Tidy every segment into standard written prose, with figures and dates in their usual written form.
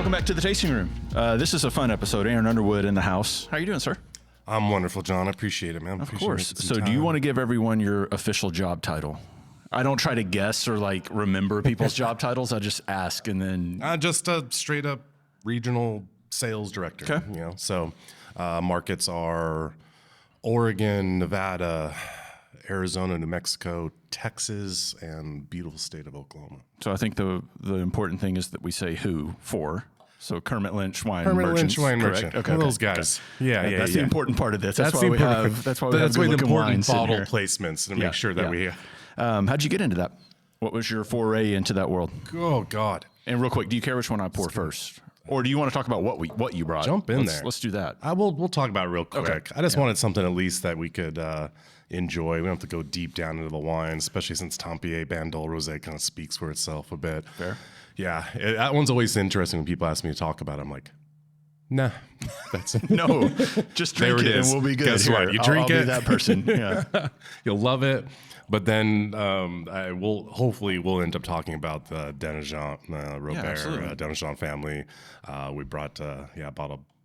Welcome back to the Tasting Room. This is a fun episode. Aaron Underwood in the house. How are you doing, sir? I'm wonderful, John. I appreciate it, man. Of course. So do you want to give everyone your official job title? I don't try to guess or like remember people's job titles. I just ask and then... Just a straight up regional sales director. Okay. You know, so markets are Oregon, Nevada, Arizona, New Mexico, Texas, and beautiful state of Oklahoma. So I think the important thing is that we say who for. So Kermit Lynch Wine Kermit Merchants. Lynch Wine correct? Merchant. Okay, Those guys. Okay. Yeah, That's the important part of this. That's why the we important- have. That's why we have the good-looking important wines in bottle here. placements to make sure that we. How'd you get into that? What was your foray into that world? Oh God! And real quick, do you care which one I pour first, or do you want to talk about what you brought? Jump in there. Let's do that. We'll talk about it real quick. Okay. I just wanted something at least that we could enjoy. We don't have to go deep down into the wine, especially since Tempier Bandol Rosé kind of speaks for itself a bit. Fair. Yeah, that one's always interesting when people ask me to talk about it. I'm like, nah, that's No, just drink There it it is. and we'll be good. Guess Here, what? You I'll drink be it. that person. Yeah. you'll love it. But then hopefully we'll end up talking about the Denajan Robert Denajan family. We brought a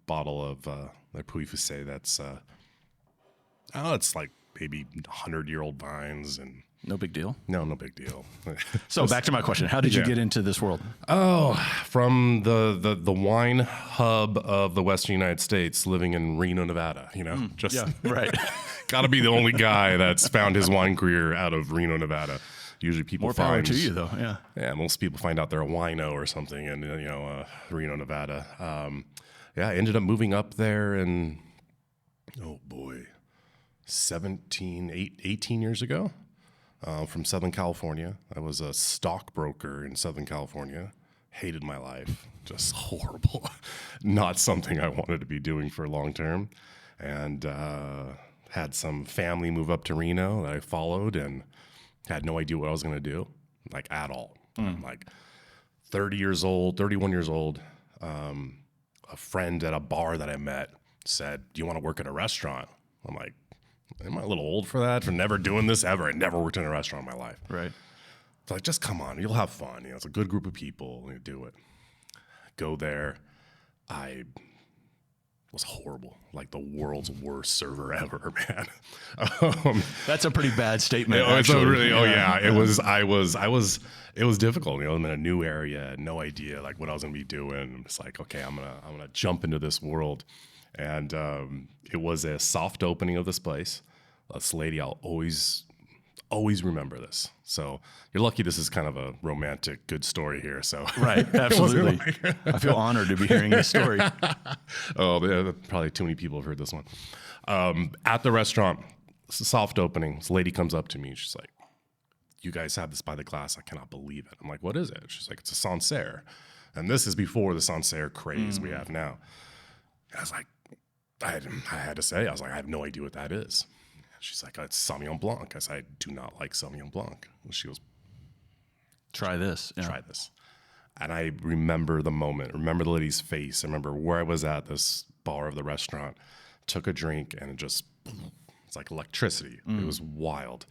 bottle of Le Puy Fusé that's it's like maybe 100-year-old vines and. No big deal. No big deal. So back to my question: how did you get into this world? Oh, from the wine hub of the Western United States, living in Reno, Nevada. You know, Right. got to be the only guy that's found his wine career out of Reno, Nevada. Usually people More power to you, though. Yeah. Yeah, most people find out they're a wino or something in Reno, Nevada. I ended up moving up there and 18 years ago. From Southern California. I was a stockbroker in Southern California. Hated my life. Just horrible. Not something I wanted to be doing for long term. And had some family move up to Reno that I followed and had no idea what I was going to do, like at all. I'm like 31 years old. A friend at a bar that I met said, "Do you want to work at a restaurant?" I'm like, am I a little old for that? For never doing this ever. I never worked in a restaurant in my life. Right. It's like, just come on, you'll have fun. You know, it's a good group of people. You do it. Go there. I was horrible, like the world's worst server ever, man. That's a pretty bad statement. It was difficult. You know, I'm in a new area, had no idea like what I was gonna be doing. I'm just like, okay, I'm gonna jump into this world. And it was a soft opening of this place. This lady, I'll always remember this. So you're lucky this is kind of a romantic, good story here. So right, absolutely. I feel honored to be hearing this story. Probably too many people have heard this one. At the restaurant, it's a soft opening. This lady comes up to me. She's like, "You guys have this by the glass. I cannot believe it." I'm like, "What is it?" She's like, "It's a Sancerre." And this is before the Sancerre craze we have now. I was like, I had to say, I was like, I have no idea what that is. She's like, "It's Sauvignon Blanc." I said, "I do not like Sauvignon Blanc." And she goes, Try this. Yeah. "Try this." And I remember the moment, remember the lady's face. I remember where I was at this bar of the restaurant, took a drink, and it's like electricity. It was wild.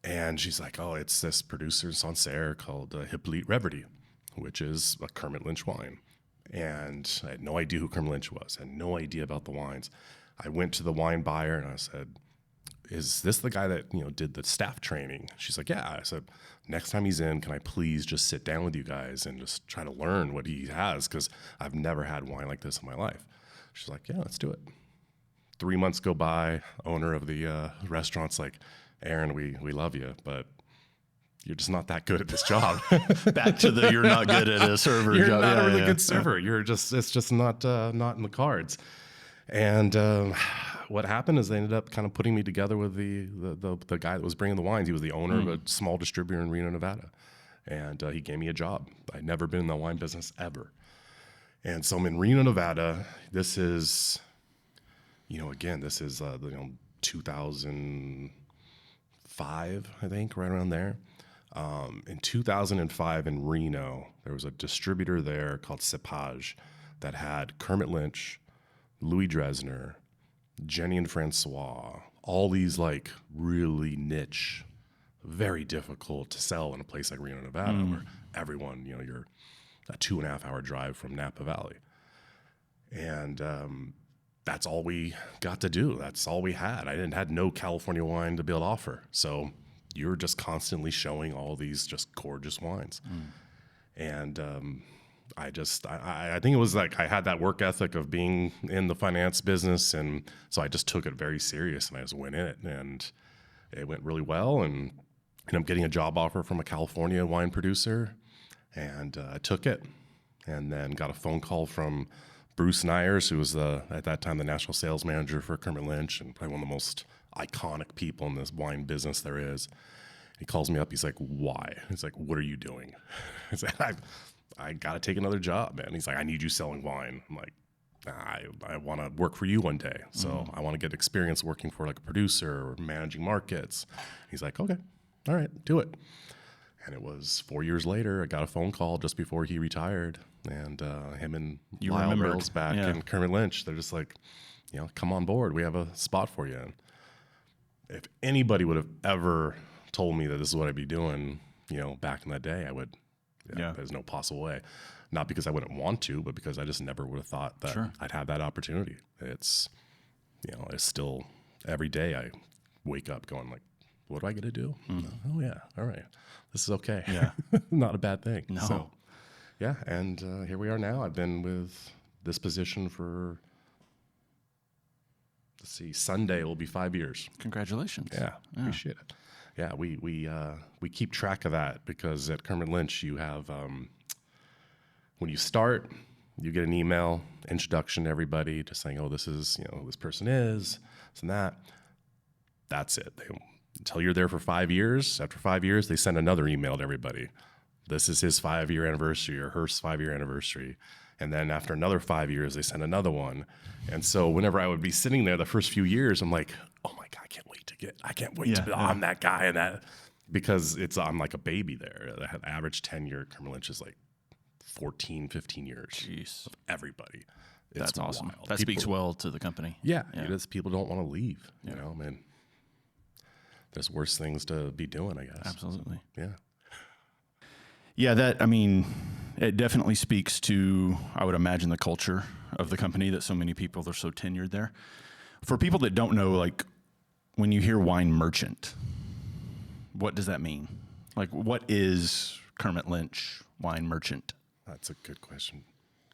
And she's like, "Oh, it's this producer in Sancerre called Hippolyte Reverdy, which is a Kermit Lynch wine." And I had no idea who Kermit Lynch was. I had no idea about the wines. I went to the wine buyer and I said, "Is this the guy that did the staff training?" She's like, "Yeah." I said, "Next time he's in, can I please just sit down with you guys and just try to learn what he has? Because I've never had wine like this in my life." She's like, "Yeah, let's do it." 3 months go by. Owner of the restaurant's like, "Aaron, we love you, but you're just not that good at this job." Back to the you're not good at a server You're job. not a really good server. It's just not in the cards. And what happened is they ended up kind of putting me together with the guy that was bringing the wines. He was the owner of a small distributor in Reno, Nevada. And he gave me a job. I'd never been in the wine business ever. And so I'm in Reno, Nevada. This is, this is 2005, I think, right around there. In 2005 in Reno, there was a distributor there called Cepage that had Kermit Lynch, Louis Dresner, Jenny and Francois, all these like really niche, very difficult to sell in a place like Reno, Nevada, where everyone, a 2.5 hour drive from Napa Valley. And that's all we got to do. That's all we had. I had no California wine to be able to offer. So you're just constantly showing all these just gorgeous wines. And I think it was like I had that work ethic of being in the finance business. And so I just took it very serious and I just went in it. And it went really well. And ended up getting a job offer from a California wine producer. And I took it. And then got a phone call from Bruce Nyers, who was at that time the national sales manager for Kermit Lynch and probably one of the most iconic people in this wine business there is. He calls me up. He's like, "Why?" He's like, "What are you doing?" I said, I got to take another job, man. He's like, "I need you selling wine." I'm like, I want to work for you one day. So I want to get experience working for like a producer or managing markets. He's like, "Okay, all right, do it." And it was 4 years later, I got a phone call just before he retired. And him and Lyle Rails back and Kermit Lynch, they're just like, come on board. We have a spot for you. And if anybody would have ever told me that this is what I'd be doing, back in that day, I would, there's no possible way. Not because I wouldn't want to, but because I just never would have thought that I'd have that opportunity. It's, it's still every day I wake up going like, what do I get to do? Oh yeah. All right. This is okay. Yeah. Not a bad thing. No. So, yeah. And here we are now. I've been with this position for, Sunday will be 5 years. Congratulations. Yeah. Appreciate it. Yeah. We keep track of that because at Kermit Lynch, you have, when you start, you get an email introduction to everybody just saying, oh, this is, who this person is, this and that. That's it. Until you're there for 5 years. After 5 years, they send another email to everybody. This is his 5-year anniversary or her 5-year anniversary. And then after another 5 years, they send another one. And so whenever I would be sitting there the first few years, I'm like, oh my God, I can't wait to be, I'm that guy and that, because I'm like a baby there. The average tenure at Kermit Lynch is like 14, 15 years. Jeez. Of everybody. That's awesome. Wild. That speaks well to the company. Yeah. People don't want to leave, there's worse things to be doing, I guess. Absolutely. Yeah. Yeah, it definitely speaks to, I would imagine, the culture of the company that so many people are so tenured there. For people that don't know, like, when you hear wine merchant, what does that mean? Like, what is Kermit Lynch wine merchant? That's a good question.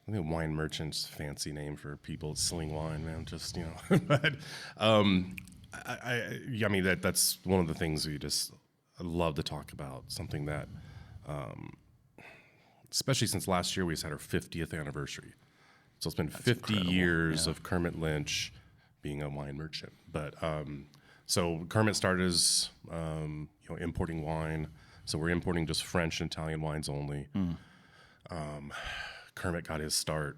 I think wine merchant's a fancy name for people selling wine, man. Just, but, I mean, that's one of the things we just love to talk about. Something that, especially since last year, we just had our 50th anniversary. So it's been 50 years of Kermit Lynch being a wine merchant. But so Kermit started as importing wine. So we're importing just French and Italian wines only. Kermit got his start.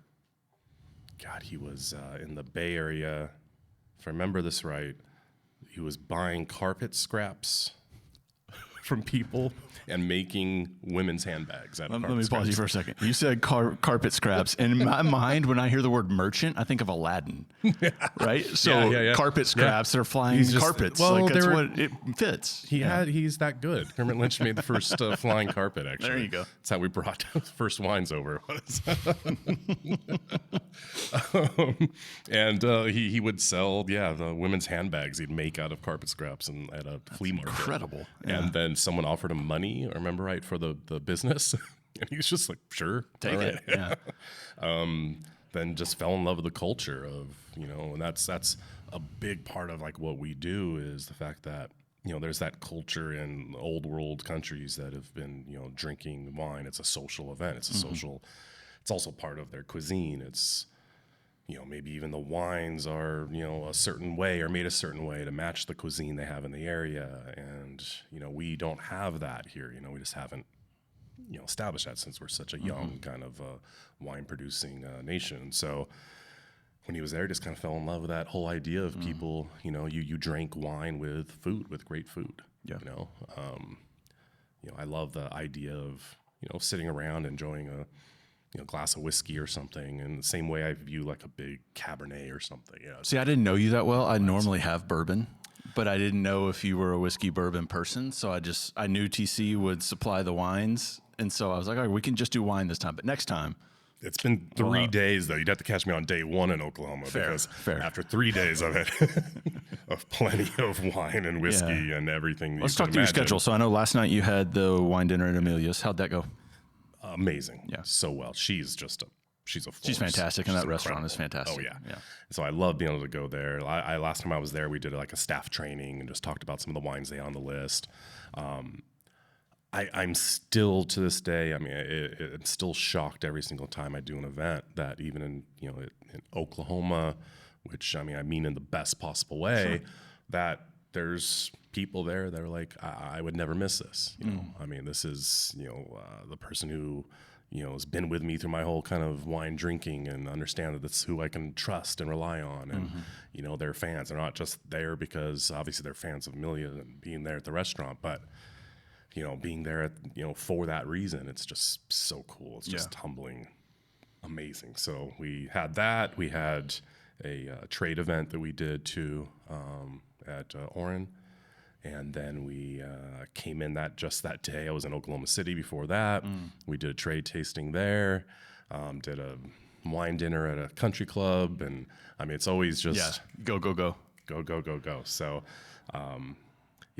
God, he was in the Bay Area. If I remember this right, he was buying carpet scraps from people and making women's handbags out of Let me pause you for a second. You said carpet scraps. And in my mind, when I hear the word merchant, I think of Aladdin, right? So carpet scraps, they're flying carpets. Well, like, that's what it fits. He's that good. Kermit Lynch made the first flying carpet, actually. There you go. That's how we brought the first wines over. And he would sell, the women's handbags he'd make out of carpet scraps at a flea market. Incredible. And then someone offered him money, I remember right, for the business. And he was just like, sure. Take it. Yeah. Then just fell in love with the culture of, and that's a big part of like what we do is the fact that, there's that culture in old world countries that have been, drinking wine. It's a social event. It's a social, it's also part of their cuisine. It's, maybe even the wines are, a certain way or made a certain way to match the cuisine they have in the area. And, we don't have that here. We just haven't, established that since we're such a young kind of wine producing nation. So when he was there, just kind of fell in love with that whole idea of people, you drank wine with food, with great food. Yeah. I love the idea of, sitting around enjoying a, glass of whiskey or something, and the same way I view like a big Cabernet or something. See, I didn't know you that well. I normally have bourbon, but I didn't know if you were a whiskey bourbon person. So I knew TC would supply the wines, And so I was like, all right, we can just do wine this time, but next time. It's been 3 days though. You'd have to catch me on day 1 in Oklahoma because after 3 days of it, of plenty of wine and whiskey and everything. Let's talk through your schedule. So I know last night you had the wine dinner at Amelia's. How'd that go? Amazing. Yeah. So well. She's a force. She's fantastic, and that restaurant is fantastic. Oh yeah. So I love being able to go there. I last time I was there, we did like a staff training and just talked about some of the wines they had on the list. I'm still to this day. I mean, I'm still shocked every single time I do an event that even in Oklahoma, which I mean in the best possible way, that there's people there that are like, I would never miss this. You know, I mean, this is the person who has been with me through my whole kind of wine drinking and understand that that's who I can trust and rely on. And they're fans. They're not just there because obviously they're fans of Amelia and being there at the restaurant, but being there at, for that reason, it's just so cool. It's just humbling, amazing. So we had that. We had a trade event that we did too at Oren. And then we came in that day. I was in Oklahoma City before that. We did a trade tasting there, did a wine dinner at a country club. And I mean, it's always just go. So,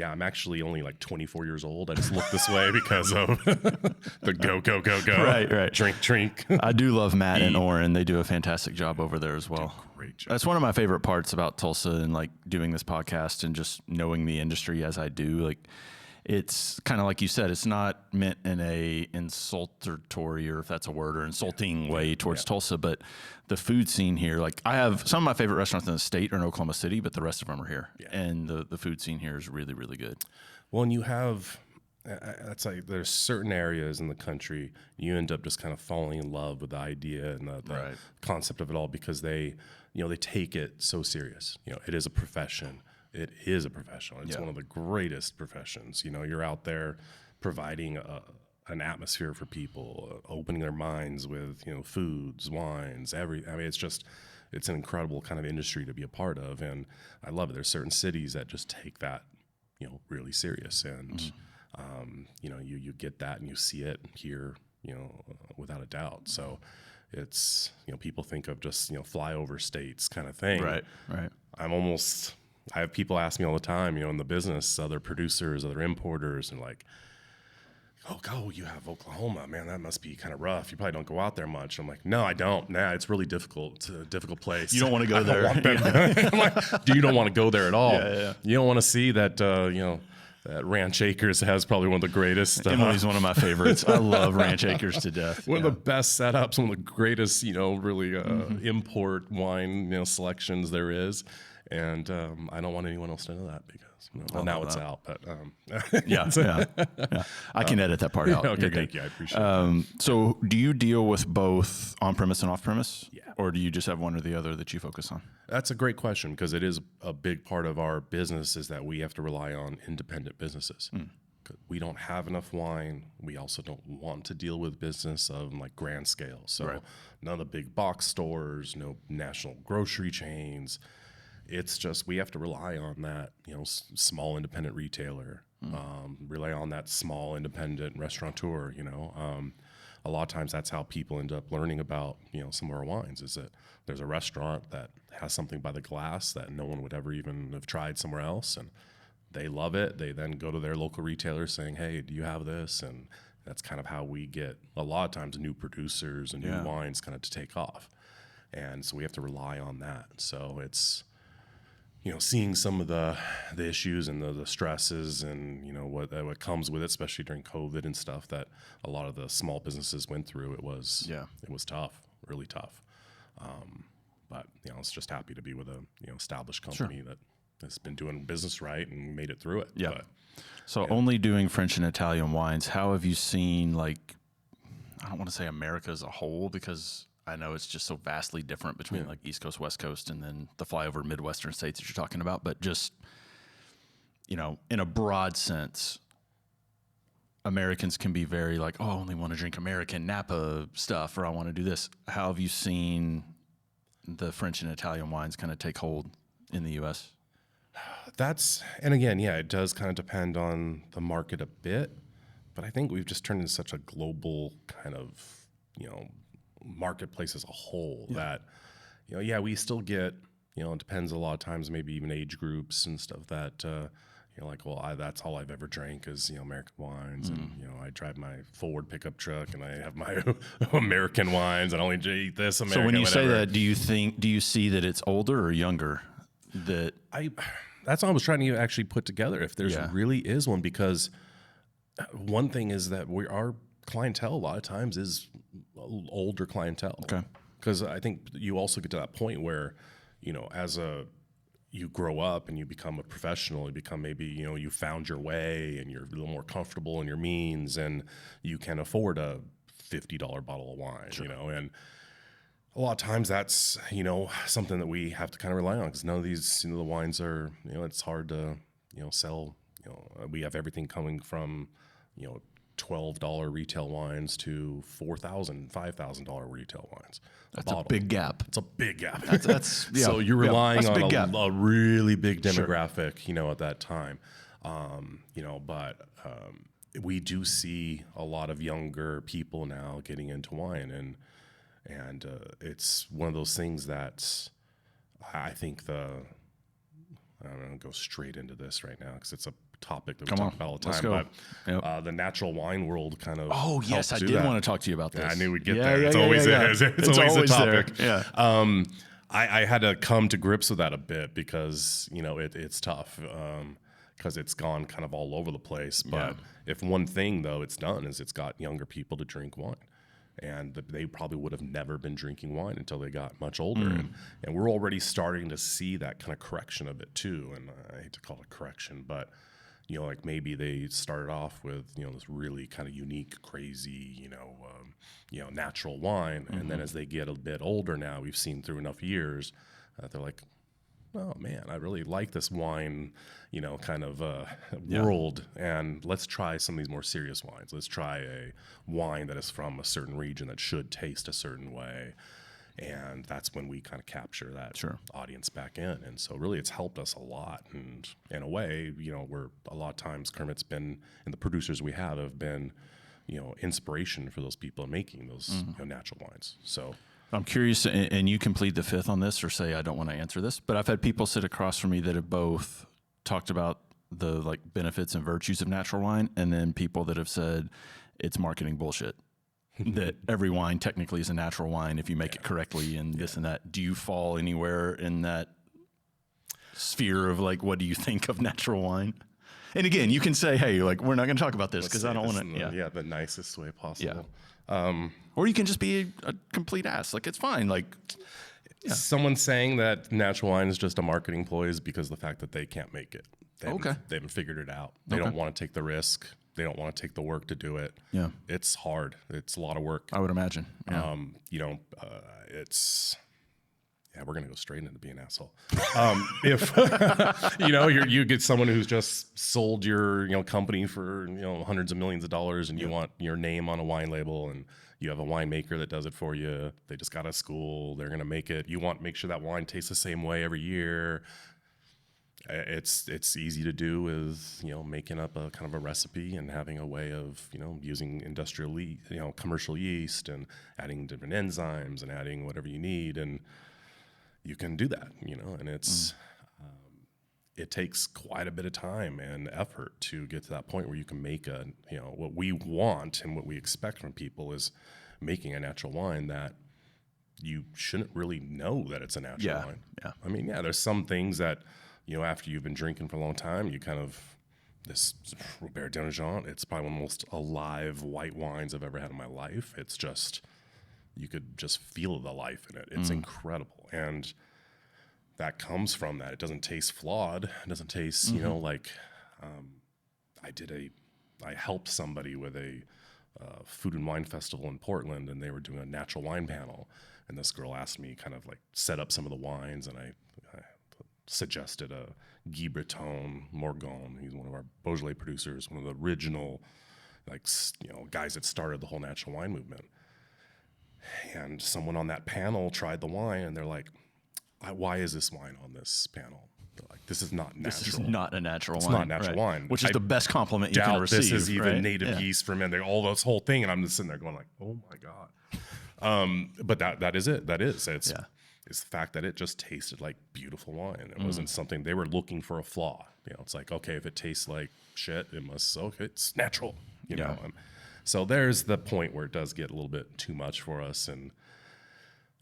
I'm actually only like 24 years old. I just look this way because of the go. Right. Drink. I do love Matt and Oren. They do a fantastic job over there as well. Great job. That's one of my favorite parts about Tulsa and like doing this podcast and just knowing the industry as I do. Like, it's kind of like you said, it's not meant in a insultatory, or if that's a word, or insulting way towards Tulsa, but the food scene here, like I have some of my favorite restaurants in the state are in Oklahoma City, but the rest of them are here. And the food scene here is really, really good. Well, and you have, that's like, there's certain areas in the country, you end up just kind of falling in love with the idea and the concept of it all because they take it so serious. It is a profession. It is a profession. It's one of the greatest professions. You're out there providing an atmosphere for people, opening their minds with, foods, wines, it's an incredible kind of industry to be a part of. And I love it. There's certain cities that just take that, really serious. And, you get that and you see it here, without a doubt. So it's, people think of just, flyover states kind of thing. Right. I have people ask me all the time, in the business, other producers, other importers, and like, oh, you have Oklahoma, man, that must be kind of rough. You probably don't go out there much. I'm like, no, I don't. Nah, it's really difficult. It's a difficult place. You don't want to go there. I'm like, you don't want to go there at all. You don't want to see that, that Ranch Acres has probably one of the greatest. Emily's one of my favorites. I love Ranch Acres to death. One of the best setups, one of the greatest, really import wine, selections there is. And I don't want anyone else to know that because now it's out. But I can edit that part out. Okay, thank you. I appreciate it. So, do you deal with both on-premise and off-premise? Yeah. Or do you just have one or the other that you focus on? That's a great question because it is a big part of our business is that we have to rely on independent businesses. We don't have enough wine. We also don't want to deal with business of like grand scale. So none of the big box stores, no national grocery chains. It's just we have to rely on that, small independent retailer, rely on that small independent restaurateur. A lot of times that's how people end up learning about some of our wines. Is that there's a restaurant that has something by the glass that no one would ever even have tried somewhere else, and they love it. They then go to their local retailer saying, "Hey, do you have this?" And that's kind of how we get a lot of times new producers and new wines kind of to take off, and so we have to rely on that. So it's seeing some of the issues and the stresses and, what comes with it, especially during COVID and stuff that a lot of the small businesses went through. It was tough, really tough. But, I was just happy to be with a, established company that has been doing business right and made it through it. Yeah. So only doing French and Italian wines, how have you seen, like, I don't want to say America as a whole because I know it's just so vastly different between like East Coast, West Coast, and then the flyover Midwestern states that you're talking about. But just, in a broad sense, Americans can be very like, oh, I only want to drink American Napa stuff, or I want to do this. How have you seen the French and Italian wines kind of take hold in the U.S.? And again, it does kind of depend on the market a bit. But I think we've just turned into such a global kind of, marketplace as a whole that, we still get, it depends a lot of times, maybe even age groups and stuff that, like, well, that's all I've ever drank is, American wines. And, I drive my Ford pickup truck and I have my American wines and I only eat this American. So when you whatever. say that, do you see that it's older or younger? That's what I was trying to actually put together. If there's really is one, because one thing is that our clientele a lot of times is older clientele. Okay. Because I think you also get to that point where, you grow up and you become a professional, you become maybe, you found your way and you're a little more comfortable in your means and you can afford a $50 bottle of wine, and a lot of times that's, something that we have to kind of rely on because none of these, the wines are, it's hard to, sell. We have everything coming from, $12 retail wines to $4,000, $5,000 retail wines. That's a big gap. It's a big gap. That's So you're relying on a really big demographic, at that time. But we do see a lot of younger people now getting into wine, and it's one of those things that I think I don't know, go straight into this right now because it's a topic that we talk about all the time. But the natural wine world kind of. Oh yes, I did want to talk to you about this. Yeah, I knew we'd get there. It's always a topic. There. Yeah. I had to come to grips with that a bit because it's tough because it's gone kind of all over the place. But if one thing though it's done is it's got younger people to drink wine. And they probably would have never been drinking wine until they got much older. And we're already starting to see that kind of correction of it too. And I hate to call it correction, but, like maybe they started off with, this really kind of unique, crazy, natural wine. And then as they get a bit older now, we've seen through enough years, they're like, oh man, I really like this wine, kind of world. And let's try some of these more serious wines. Let's try a wine that is from a certain region that should taste a certain way. And that's when we kind of capture that audience back in. And so really it's helped us a lot. And in a way, we're a lot of times Kermit's been, and the producers we have been, inspiration for those people making those natural wines. So I'm curious, and you can plead the fifth on this or say, I don't want to answer this, but I've had people sit across from me that have both talked about the benefits and virtues of natural wine, and then people that have said it's marketing bullshit, that every wine technically is a natural wine if you make it correctly and this and that. Do you fall anywhere in that sphere of what do you think of natural wine? And again, you can say, hey, we're not going to talk about this because I don't want to. The nicest way possible. Yeah. Or you can just be a complete ass. It's fine. Someone saying that natural wine is just a marketing ploy is because of the fact that they can't make it. They haven't figured it out. They don't want to take the risk. They don't want to take the work to do it. Yeah. It's hard. It's a lot of work. I would imagine. Yeah. We're going to go straight into being an asshole. If, you get someone who's just sold your, company for, hundreds of millions of dollars and you want your name on a wine label and you have a winemaker that does it for you. They just got out of school. They're going to make it. You want to make sure that wine tastes the same way every year. It's easy to do with, making up a kind of a recipe and having a way of, using industrial, commercial yeast and adding different enzymes and adding whatever you need. And you can do that, and it's, it takes quite a bit of time and effort to get to that point where you can make what we want and what we expect from people is making a natural wine that you shouldn't really know that it's a natural wine. Yeah. I mean, there's some things that, after you've been drinking for a long time, you kind of, this Robert Dennejean, it's probably one of the most alive white wines I've ever had in my life. It's just, you could just feel the life in it. It's incredible. And that comes from that. It doesn't taste flawed. It doesn't taste, I helped somebody with a food and wine festival in Portland, and they were doing a natural wine panel. And this girl asked me kind of set up some of the wines, and I suggested a Guy Breton Morgon. He's one of our Beaujolais producers, one of the original, guys that started the whole natural wine movement. And someone on that panel tried the wine, and they're like, why is this wine on this panel? They're like, this is not natural. This is not a natural it's wine. not natural wine. Which is the best compliment you can Doubt receive. this is even right? native yeast fermented, all this whole thing. And I'm just sitting there going like, oh my God. But that is it. That is, it's the fact that it just tasted like beautiful wine. It wasn't something they were looking for a flaw. You know, it's like, okay, if it tastes like shit, it must, okay, it's natural, you know? So there's the point where it does get a little bit too much for us. And,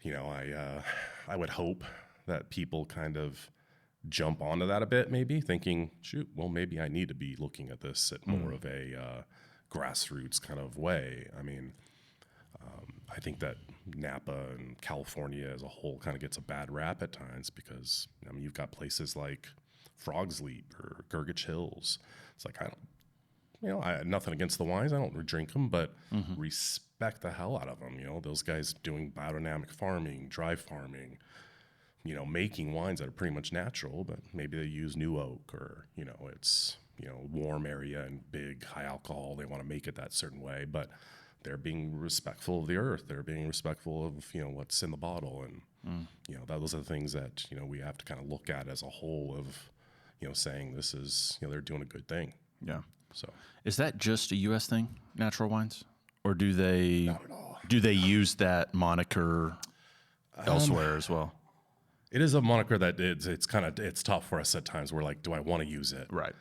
you know, I would hope that people kind of jump onto that a bit, maybe thinking, shoot, well, maybe I need to be looking at this at more of a grassroots kind of way. I mean, I think that Napa and California as a whole kind of gets a bad rap at times because, I mean, you've got places like Frog's Leap or Gurgitch Hills. It's like, I have nothing against the wines. I don't drink them, but respect the hell out of them. You know, those guys doing biodynamic farming, dry farming, you know, making wines that are pretty much natural, but maybe they use new oak or, you know, it's, you know, warm area and big high alcohol. They want to make it that certain way, but they're being respectful of the earth. They're being respectful of, you know, what's in the bottle. And, you know, those are the things that, you know, we have to kind of look at as a whole of, you know, saying this is, you know, they're doing a good thing. Yeah. So is that just a U.S. thing, natural wines? Or do they, not at all. Do they use that moniker elsewhere as well? It is a moniker that it's kind of, it's tough for us at times. We're like, do I want to use it? Right.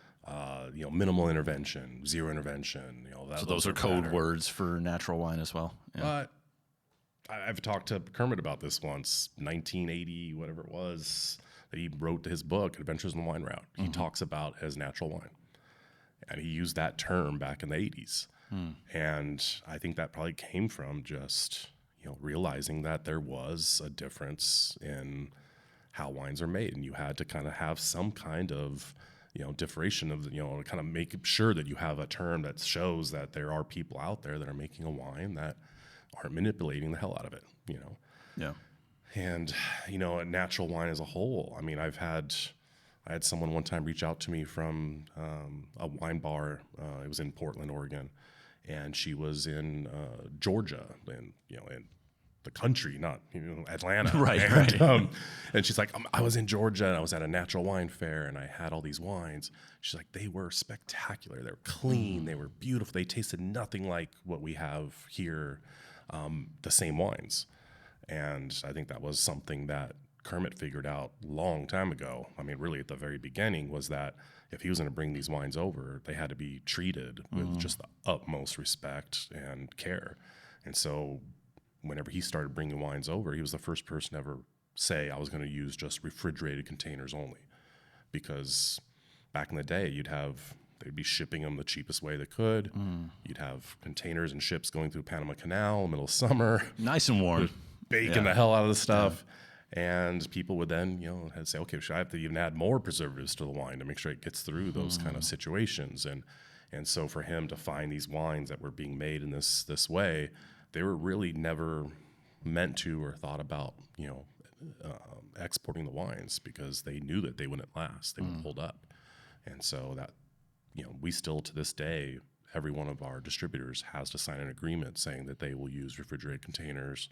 You know, minimal intervention, zero intervention. You know, So those are code words for natural wine as well. Yeah. But I've talked to Kermit about this once, 1980, whatever it was, that he wrote his book, Adventures in the Wine Route. He talks about as natural wine. And he used that term back in the 80s. And I think that probably came from just, you know, realizing that there was a difference in how wines are made. And you had to kind of have some kind of, you know, differentiation of, you know, kind of make sure that you have a term that shows that there are people out there that are making a wine that aren't manipulating the hell out of it, you know? Yeah. And, you know, a natural wine as a whole, I mean, I had someone one time reach out to me from a wine bar. It was in Portland, Oregon, and she was in Georgia, and, you know, in the country, not, you know, Atlanta. Right. And she's like, I was in Georgia and I was at a natural wine fair and I had all these wines. She's like, they were spectacular. They were clean. They were beautiful. They tasted nothing like what we have here, the same wines. And I think that was something that Kermit figured out a long time ago. I mean, really at the very beginning was that if he was going to bring these wines over, they had to be treated with just the utmost respect and care. And so whenever he started bringing wines over, he was the first person to ever say, I was going to use just refrigerated containers only. Because back in the day, they'd be shipping them the cheapest way they could. You'd have containers and ships going through Panama Canal in the middle of summer. Nice and warm. Baking the hell out of the stuff. And people would then, you know, say, okay, should I have to even add more preservatives to the wine to make sure it gets through those kind of situations? And so for him to find these wines that were being made in this way, they were really never meant to or thought about, you know, exporting the wines because they knew that they wouldn't last, they wouldn't hold up. And so that, you know, we still to this day, every one of our distributors has to sign an agreement saying that they will use refrigerated containers.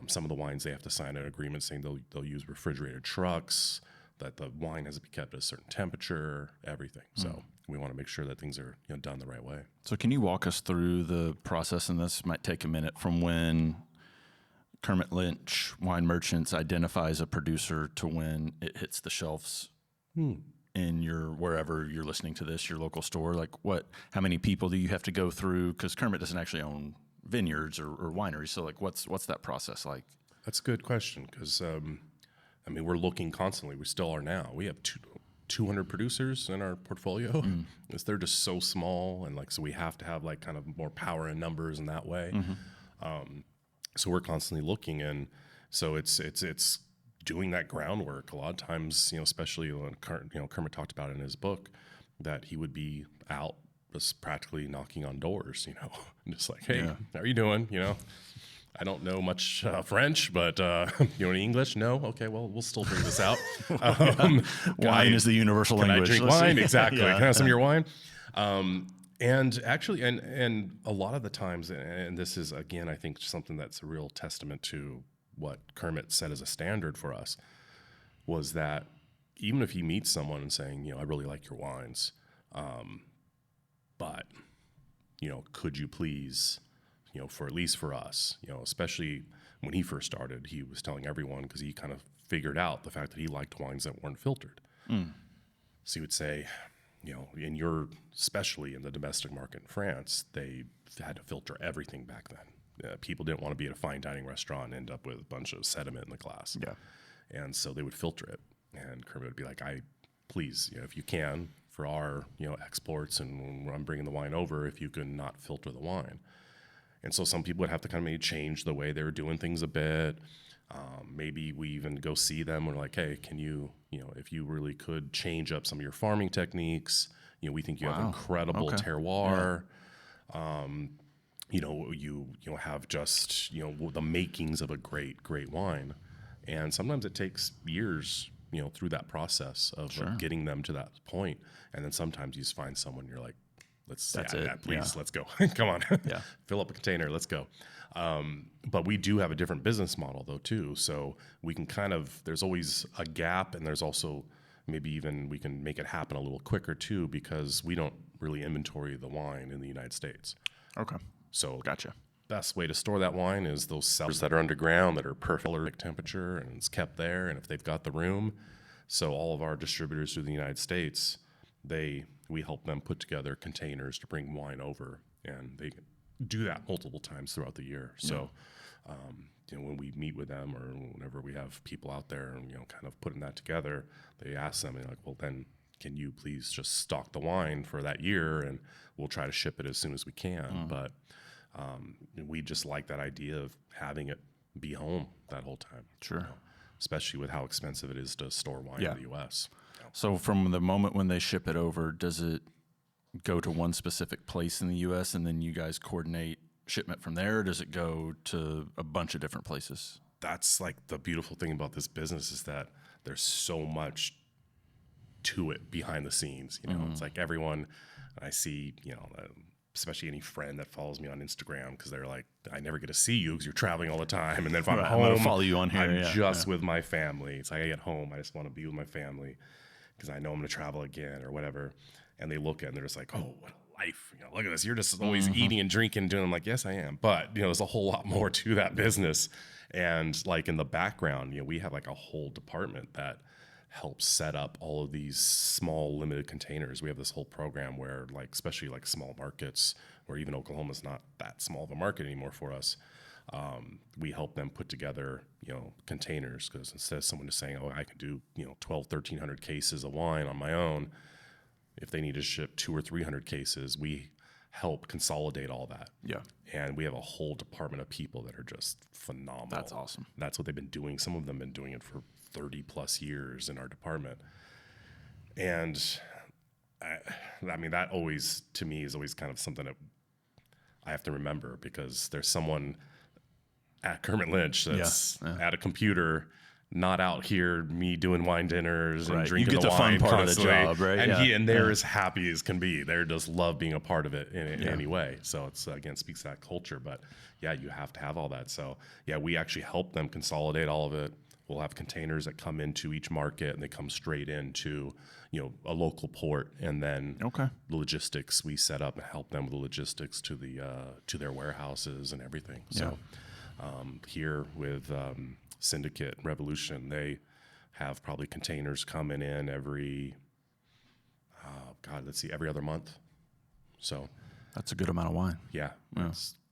Some of the wines they have to sign an agreement saying they'll use refrigerated trucks, that the wine has to be kept at a certain temperature, everything. So we want to make sure that things are, you know, done the right way. So can you walk us through the process? And this might take a minute from when Kermit Lynch Wine Merchants identifies a producer to when it hits the shelves in your, wherever you're listening to this, your local store. Like how many people do you have to go through? Because Kermit doesn't actually own vineyards or wineries. So like, what's that process like? That's a good question. Cause, I mean, we're looking constantly. We still are now. We have 200 producers in our portfolio. They're just so small. And like, so we have to have like kind of more power in numbers in that way. So we're constantly looking. And so it's doing that groundwork. A lot of times, you know, especially when Kermit talked about it in his book, that he would be out just practically knocking on doors, you know, just like, hey, how are you doing? You know, I don't know much French, but you know any English? No? Okay, well, we'll still bring this out. Wine is the universal language. Can I drink wine? Exactly. Can I have some of your wine? And actually, and a lot of the times, and this is, again, I think something that's a real testament to what Kermit set as a standard for us, was that even if he meets someone and saying, I really like your wines, but, could you please, for at least for us, especially when he first started, he was telling everyone, because he kind of figured out the fact that he liked wines that weren't filtered. So he would say, especially in the domestic market in France, they had to filter everything back then. People didn't want to be at a fine dining restaurant and end up with a bunch of sediment in the glass. Yeah. And so they would filter it. And Kermit would be like, please, if you can, for our, exports, and when I'm bringing the wine over, if you can not filter the wine. And so some people would have to kind of maybe change the way they were doing things a bit. Maybe we even go see them and we're like, hey, can you, if you really could change up some of your farming techniques, we think you have incredible terroir. You have just, the makings of a great, great wine. And sometimes it takes years, through that process of getting them to that point. And then sometimes you just find someone, you're like, let's go. Come on. Fill up a container. Let's go. But we do have a different business model though too. So we can there's always a gap, and there's also maybe even we can make it happen a little quicker too, because we don't really inventory the wine in the United States. Okay. So Gotcha. best way to store that wine is those cellars that are underground that are perfect temperature, and it's kept there. And if they've got the room, so all of our distributors through the United States, we help them put together containers to bring wine over, and they do that multiple times throughout the year. So, when we meet with them, or whenever we have people out there and, kind of putting that together, they ask them, and they're like, well, then can you please just stock the wine for that year, and we'll try to ship it as soon as we can. But we just like that idea of having it be home that whole time. Sure. Especially with how expensive it is to store wine in the U.S. So from the moment when they ship it over, does it go to one specific place in the U.S. and then you guys coordinate shipment from there? Or does it go to a bunch of different places? That's like the beautiful thing about this business, is that there's so much to it behind the scenes. It's like everyone I see, especially any friend that follows me on Instagram, because they're like, I never get to see you because you're traveling all the time. And then if I'm home, I'm gonna follow you on here. I'm just with my family. It's like I get home, I just want to be with my family because I know I'm going to travel again or whatever. And they look at it and they're just like, oh, what a life. Look at this. You're just always eating and drinking and doing. I'm like, yes, I am. But, there's a whole lot more to that business. And like in the background, we have like a whole department that helps set up all of these small limited containers. We have this whole program where, like, especially like small markets, where even Oklahoma's not that small of a market anymore for us. We help them put together, containers, because instead of someone just saying, oh, I can do, 1,300 cases of wine on my own, if they need to ship 200 or 300 cases, we help consolidate all that. Yeah. And we have a whole department of people that are just phenomenal. That's awesome. That's what they've been doing. Some of them have been doing it for 30 plus years in our department. And I mean, that always, to me, is always kind of something that I have to remember, because there's someone at Kermit Lynch that's at a computer, not out here me doing wine dinners and drinking you get the wine fun part constantly. of the job, right? And they're as happy as can be. They just love being a part of it in any way. So it's, again, speaks to that culture. But you have to have all that. So we actually help them consolidate all of it. We'll have containers that come into each market, and they come straight into, a local port, and then the logistics we set up and help them with the logistics to to their warehouses and everything. So here with Syndicate Revolution, they have probably containers coming in every other month. So that's a good amount of wine. Yeah.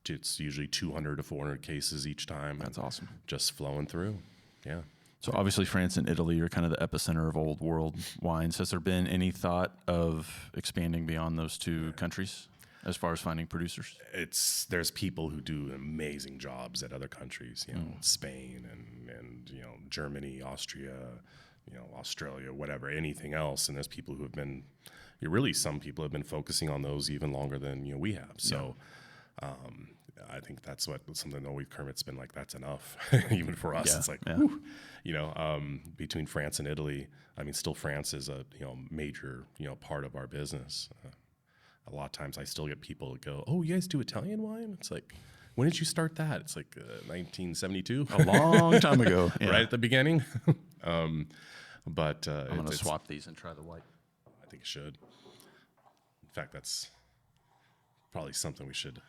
It's usually 200 to 400 cases each time. That's awesome. Just flowing through. Yeah. So obviously France and Italy are kind of the epicenter of old world wines. Has there been any thought of expanding beyond those two countries as far as finding producers? There's people who do amazing jobs at other countries, Spain and Germany, Austria, Australia, whatever, anything else. And there's people who have been, some people have been focusing on those even longer than we have. So I think that's something that Kermit's been like, that's enough. Even for us, it's like, whew, between France and Italy, I mean, still France is a major part of our business. A lot of times I still get people that go, oh, you guys do Italian wine? It's like, when did you start that? It's like 1972. A long time ago. Right at the beginning. But I'm going to swap these and try the white. I think it should. In fact, that's probably something we should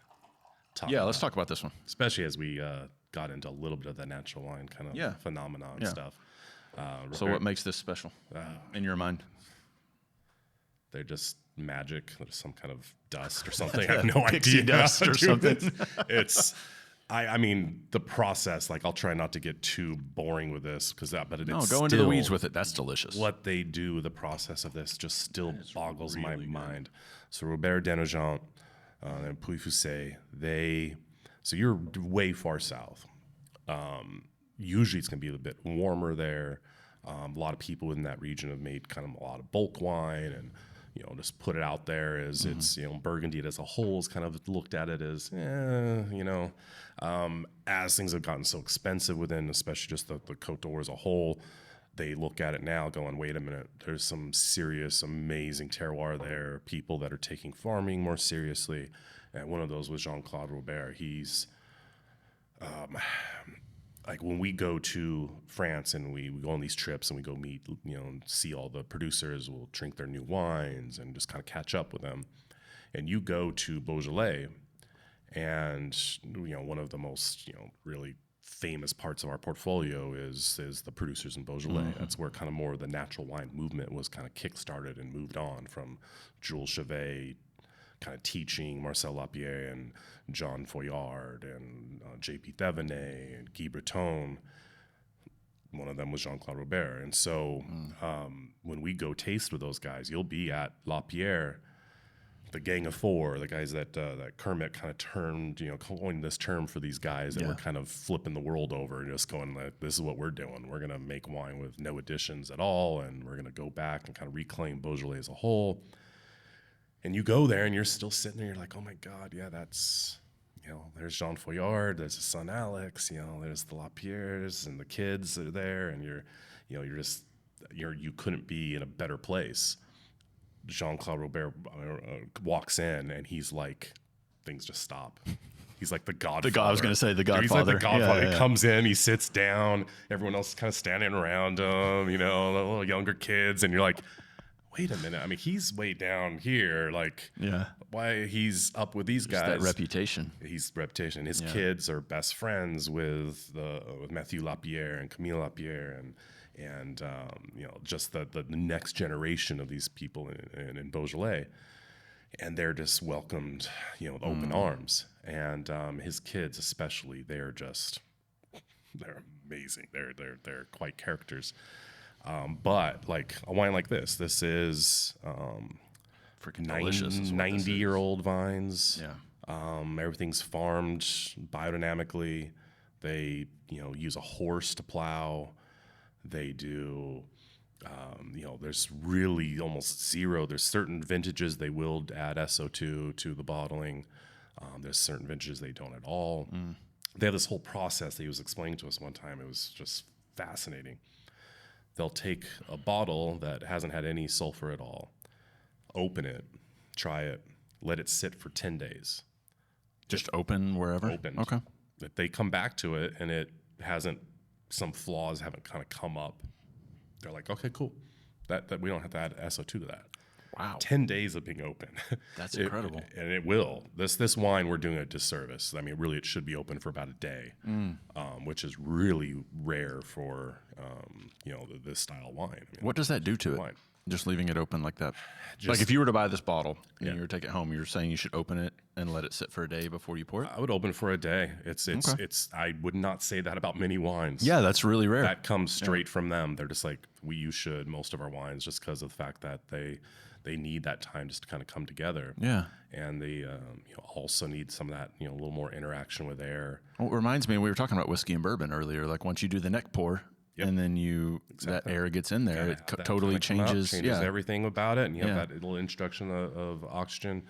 talk about. Let's talk about this one. Especially as we got into a little bit of the natural wine kind of phenomenon stuff. So what makes this special in your mind? They're just magic. There's some kind of dust or something. I have no Pixie idea. dust or something. I mean, the process, like I'll try not to get too boring with this it's go into the weeds with it. That's delicious. What they do, the process of this just still boggles my mind. So Robert Denogent and Puy-Fusset, so you're way far south. Usually it's going to be a bit warmer there. A lot of people in that region have made kind of a lot of bulk wine and, just put it out there as it's, Burgundy as a whole is kind of looked at it as, as things have gotten so expensive within, especially just the Côte d'Or as a whole, they look at it now going, wait a minute, there's some serious, amazing terroir there, people that are taking farming more seriously. And one of those was Jean-Claude Robert. He's, like when we go to France and we go on these trips and we go meet, and see all the producers, we'll drink their new wines and just kind of catch up with them. And you go to Beaujolais and, one of the most, really famous parts of our portfolio is the producers in Beaujolais. That's where kind of more of the natural wine movement was kind of kickstarted and moved on from Jules Chevet, kind of teaching Marcel Lapierre and John Foyard and J.P. Thevenet and Guy Breton. One of them was Jean-Claude Robert. And so when we go taste with those guys, you'll be at Lapierre, the Gang of Four, the guys that Kermit kind of termed, coined this term for these guys that were kind of flipping the world over and just going, like, this is what we're doing. We're going to make wine with no additions at all, and we're going to go back and kind of reclaim Beaujolais as a whole. And you go there and you're still sitting there, you're like, oh my God, yeah, that's, there's Jean Foyard, there's his son Alex, there's the Lapierres and the kids are there, and you couldn't be in a better place. Jean-Claude Robert walks in and he's like, things just stop. He's like the godfather. I was going to say the godfather. He's like the godfather. He comes in, he sits down, everyone else is kind of standing around him, the little younger kids, and you're like, wait a minute. I mean, he's way down here. Like, why he's up with these guys? That reputation. His kids are best friends with Mathieu Lapierre and Camille Lapierre, and just the next generation of these people in Beaujolais, and they're just welcomed, with open arms. And his kids, especially, they're amazing. They're quite characters. But like a wine like this is freaking delicious. 90-year-old vines. Everything's farmed biodynamically. They use a horse to plow. They do. There's really almost zero. There's certain vintages they will add SO2 to the bottling. There's certain vintages they don't at all. They have this whole process that he was explaining to us one time. It was just fascinating. They'll take a bottle that hasn't had any sulfur at all, open it, try it, let it sit for 10 days. Just open wherever? Opened. Okay. If they come back to it and it hasn't, some flaws haven't kind of come up, they're like, okay, cool. That we don't have to add SO2 to that. Wow. 10 days of being open. That's incredible. And it will. This wine, we're doing a disservice. I mean, really, it should be open for about a day, which is really rare for, this style of wine. I mean, what does that do to it? Wine. Just leaving it open like that? Like if you were to buy this bottle and you were to take it home, you're saying you should open it and let it sit for a day before you pour it? I would open for a day. It's. I would not say that about many wines. Yeah, that's really rare. That comes straight from them. They're just like, you should, most of our wines, just because of the fact that they need that time just to kind of come together. Yeah. And they also need some of that, a little more interaction with air. Well, it reminds me, we were talking about whiskey and bourbon earlier. Like once you do the neck pour, and then that air gets in there, it totally changes everything about it, and you have that little introduction of oxygen.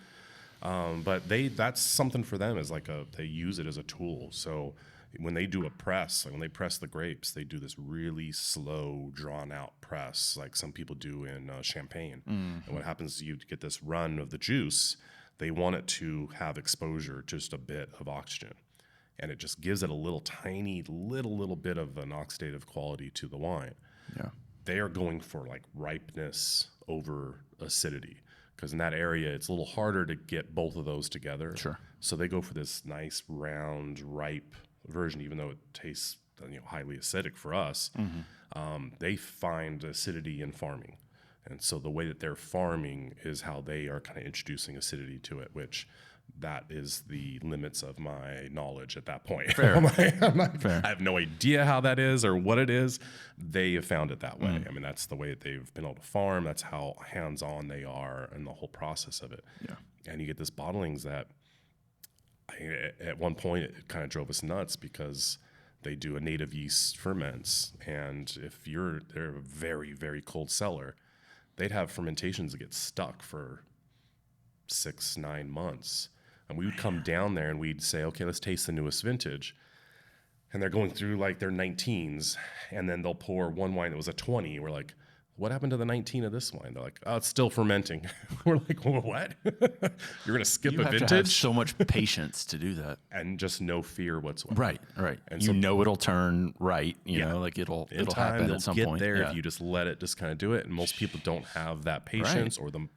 But that's something for them, is like they use it as a tool. So when they do a press, like when they press the grapes, they do this really slow, drawn out press, like some people do in champagne. And what happens is you get this run of the juice. They want it to have exposure to just a bit of oxygen. And it just gives it a little tiny, little bit of an oxidative quality to the wine. Yeah. they are going for like ripeness over acidity, because in that area it's a little harder to get both of those together. Sure. So they go for this nice round ripe version, even though it tastes highly acidic for us. They find acidity in farming, and so the way that they're farming is how they are kind of introducing acidity to it, which that is the limits of my knowledge at that point. Fair. I have no idea how that is or what it is. They have found it that way. I mean, that's the way that they've been able to farm. That's how hands-on they are in the whole process of it. Yeah. And you get this bottlings that at one point it kind of drove us nuts, because they do a native yeast ferments. And if they're a very, very cold cellar, they'd have fermentations that get stuck for 6-9 months. And we would come down there and we'd say, okay, let's taste the newest vintage. And they're going through like their 19s, and then they'll pour one wine that was a 20. We're like, what happened to the 19 of this wine? They're like, oh, it's still fermenting. We're like, well, what? You're going to skip You a have vintage? to have so much patience to do that. And just no fear whatsoever. Right. And you so, know it'll turn right. You know, like it'll happen at some get point. there Yeah. if you just let it just kind of do it. And most people don't have that patience or the.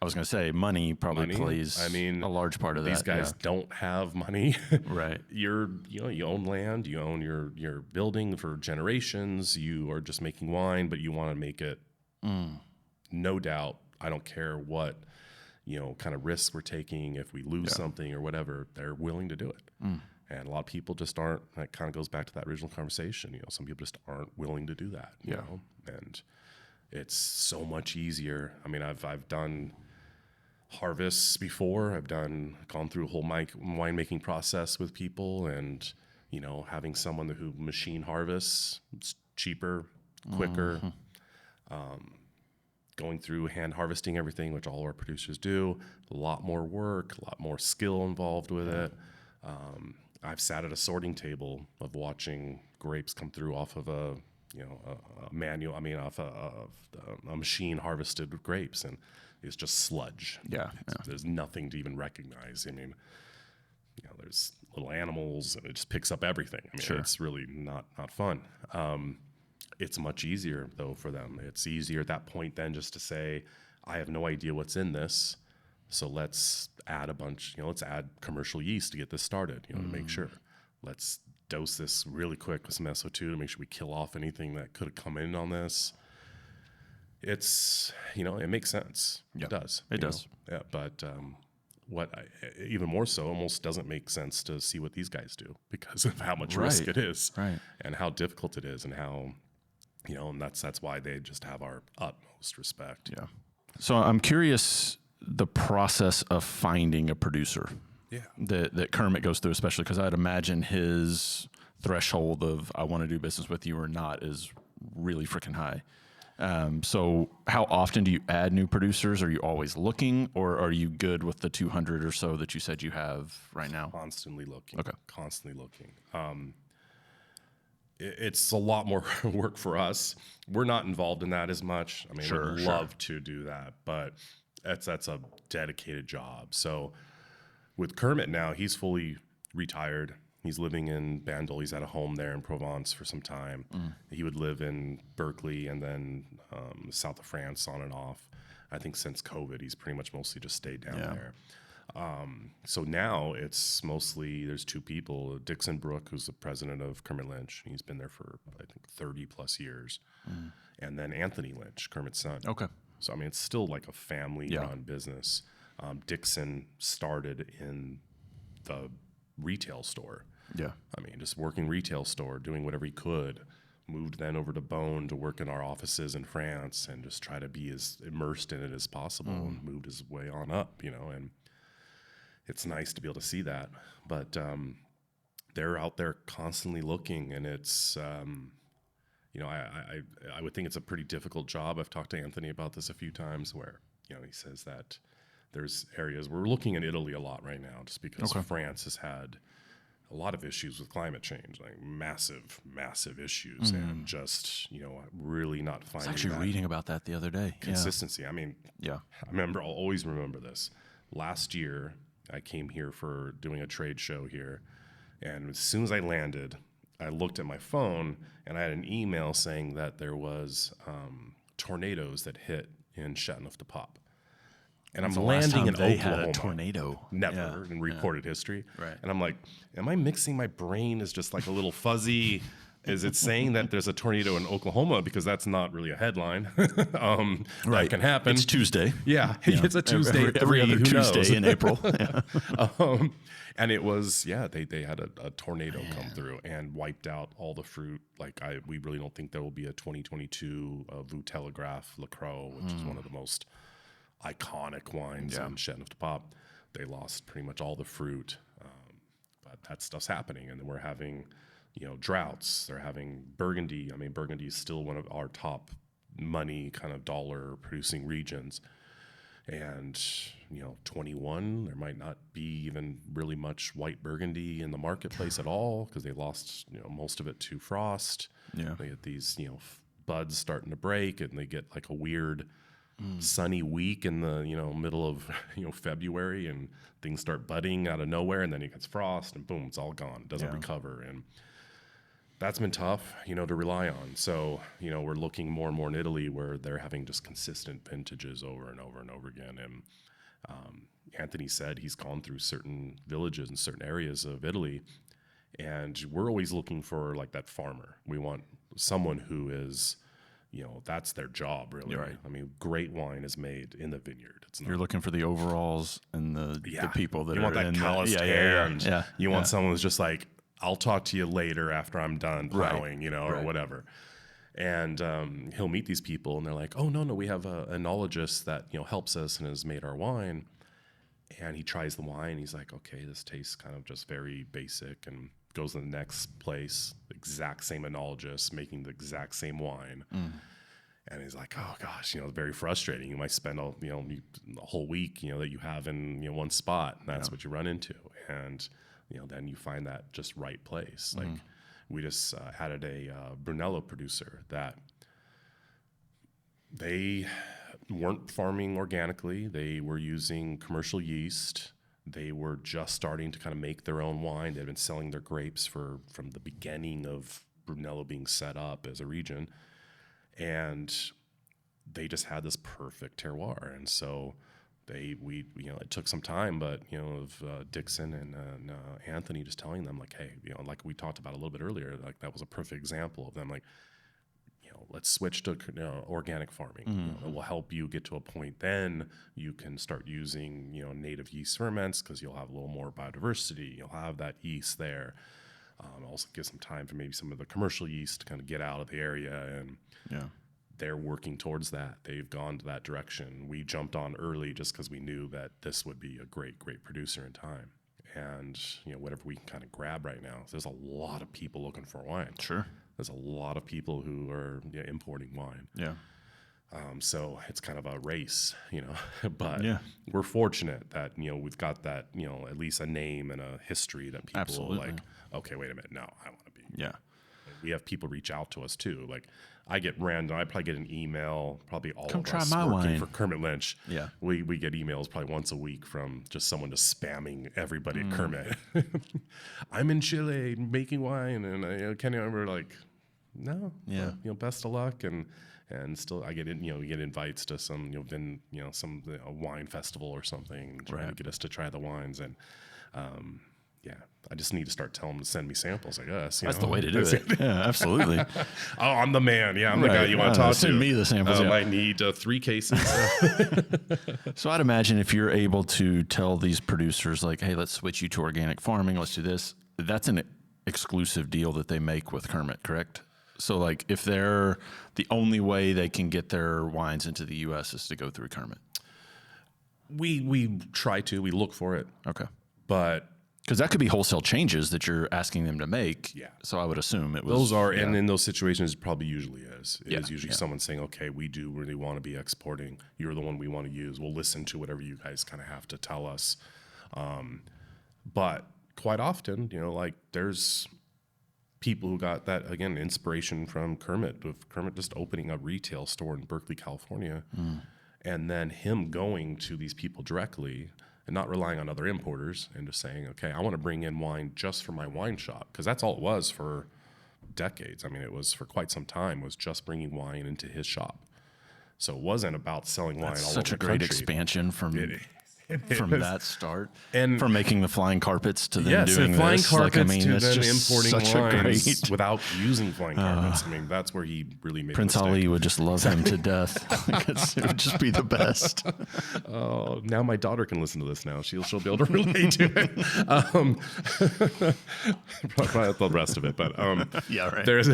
I was going to say money probably plays a large part of that. These guys don't have money. Right. You own land, you own your building for generations. You are just making wine, but you want to make it. No doubt. I don't care what kind of risks we're taking. If we lose something or whatever, they're willing to do it. And a lot of people just aren't. That kind of goes back to that original conversation. Some people just aren't willing to do that. You know, and it's so much easier. I mean, I've done harvests before. I've gone through a whole winemaking process with people, and having someone who machine harvests, it's cheaper, quicker. Going through hand harvesting everything, which all our producers do, a lot more work, a lot more skill involved with it. I've sat at a sorting table of watching grapes come through off of a manual. I mean, off a machine harvested grapes, and it's just sludge. Yeah. There's nothing to even recognize. I mean, there's little animals, and it just picks up everything. I mean, it's really not fun. It's much easier though for them. It's easier at that point then just to say, I have no idea what's in this, so let's add a bunch. Let's add commercial yeast to get this started. To make sure. Let's dose this really quick with some SO2 to make sure we kill off anything that could have come in on this. It's it makes sense. Yeah, it does. It does. Yeah, but even more so, almost doesn't make sense to see what these guys do, because of how much risk it is, and how difficult it is, and how. And that's why they just have our utmost respect. Yeah. So I'm curious the process of finding a producer. Yeah. That Kermit goes through, especially because I'd imagine his threshold of I want to do business with you or not is really freaking high. So how often do you add new producers? Are you always looking, or are you good with the 200 or so that you said you have right now? Constantly looking. Okay. Constantly looking. It's a lot more work for us. We're not involved in that as much. I mean, we'd love to do that, but that's a dedicated job. So with Kermit now, he's fully retired. He's living in Bandol. He's at a home there in Provence for some time. He would live in Berkeley and then south of France on and off. I think since COVID, he's pretty much mostly just stayed down there. So now it's mostly, there's two people, Dixon Brook, who's the president of Kermit Lynch. He's been there for, I think, 30 plus years. And then Anthony Lynch, Kermit's son. Okay. So, I mean, it's still like a family run business. Dixon started in the retail store. Yeah. I mean, just working retail store, doing whatever he could. Moved then over to Beaune to work in our offices in France and just try to be as immersed in it as possible, and moved his way on up, and it's nice to be able to see that. But they're out there constantly looking, and it's, I would think it's a pretty difficult job. I've talked to Anthony about this a few times where, he says that there's areas, we're looking at Italy a lot right now just because France has had a lot of issues with climate change, like massive, massive issues, and just, really not finding I was actually reading about that the other day. Consistency. I mean, Yeah. I'll always remember this. Last year, I came here for doing a trade show here, and as soon as I landed, I looked at my phone and I had an email saying that there was tornadoes that hit in Chateauneuf-du-Pape. And I'm landing in they Oklahoma. had a tornado. Never in recorded history. Right. And I'm like, am I mixing my brain as just like a little fuzzy? Is it saying that there's a tornado in Oklahoma? Because that's not really a headline. That can happen. It's Tuesday. Yeah, it's a Tuesday. Every other Tuesday in April. And it was, they had a tornado come through and wiped out all the fruit. Like we really don't think there will be a 2022 Vue Telegraph LaCroix, which is one of the most iconic wines in Chateauneuf-du-Pape. They lost pretty much all the fruit, but that stuff's happening. And then we're having, droughts. They're having Burgundy. I mean, Burgundy is still one of our top money kind of dollar producing regions. And, 21, there might not be even really much white Burgundy in the marketplace at all because they lost, most of it to frost. Yeah. They get these, buds starting to break and they get like a weird sunny week in the, middle of, February and things start budding out of nowhere and then it gets frost and boom, it's all gone. It doesn't recover. And that's been tough, to rely on. So, we're looking more and more in Italy where they're having just consistent vintages over and over and over again. And Anthony said he's gone through certain villages and certain areas of Italy, and we're always looking for like that farmer. We want someone who is, that's their job, really. Right. I mean, great wine is made in the vineyard. It's not, You're looking for the overalls and the people that you are want that in calloused hand. Yeah. You want someone who's just like, I'll talk to you later after I'm done plowing, or whatever. And he'll meet these people and they're like, oh, no, we have an enologist that, helps us and has made our wine. And he tries the wine. He's like, okay, this tastes kind of just very basic, and goes to the next place, exact same enologist making the exact same wine. And he's like, oh gosh, it's very frustrating. You might spend a whole week, that you have in one spot, and that's what you run into. And then you find that just right place. Like we just added a Brunello producer that they weren't farming organically. They were using commercial yeast. They were just starting to kind of make their own wine. They'd been selling their grapes from the beginning of Brunello being set up as a region. And they just had this perfect terroir. And so it took some time, but of Dixon and Anthony just telling them like, hey, like we talked about a little bit earlier, like that was a perfect example of them like, let's switch to organic farming. It will help you get to a point. Then you can start using native yeast ferments because you'll have a little more biodiversity. You'll have that yeast there. Also give some time for maybe some of the commercial yeast to kind of get out of the area, and they're working towards that. They've gone to that direction. We jumped on early just because we knew that this would be a great producer in time. And whatever we can kind of grab right now, there's a lot of people looking for wine. Sure. There's a lot of people who are importing wine. Yeah. So it's kind of a race, but we're fortunate that, we've got that, at least a name and a history that people are like, okay, wait a minute. No, I want to be. Yeah. We have people reach out to us too. Like I probably get an email, probably all Come of try us my working wine. for Kermit Lynch. Yeah. We get emails probably once a week from just someone just spamming everybody at Kermit. I'm in Chile making wine, and Kenny and I were like, no, best of luck. And still I get we get invites to some, some wine festival or something, trying to get us to try the wines. And, I just need to start telling them to send me samples, I guess. That's the way to do it. Yeah, absolutely. Oh, I'm the man. Yeah, I'm the guy you want to talk to. Send me the samples. I need 3 cases. So I'd imagine if you're able to tell these producers like, hey, let's switch you to organic farming, let's do this, that's an exclusive deal that they make with Kermit, correct? So like if they're the only way they can get their wines into the U.S. is to go through Kermit. We try to. We look for it. Okay. But because that could be wholesale changes that you're asking them to make. Yeah. So I would assume it was. Those are, and in those situations, it probably usually is. It is usually someone saying, okay, we do really want to be exporting. You're the one we want to use. We'll listen to whatever you guys kind of have to tell us. But quite often, like there's people who got that, again, inspiration from Kermit, with Kermit just opening a retail store in Berkeley, California, and then him going to these people directly and not relying on other importers and just saying, okay, I want to bring in wine just for my wine shop, because that's all it was for decades. I mean, it was for quite some time was just bringing wine into his shop. So it wasn't about selling wine all over the country. Such a great expansion from that start, and from making the flying carpets to then yes, doing and flying this. carpets Like, I mean, to it's then just importing such a wines great. without using flying carpets. I mean, that's where he really made Prince a mistake. Ali would just love him to death. It would just be the best. Oh, now my daughter can listen to this now. She'll be able to relate to it. Probably the rest of it, but Yeah, right. there's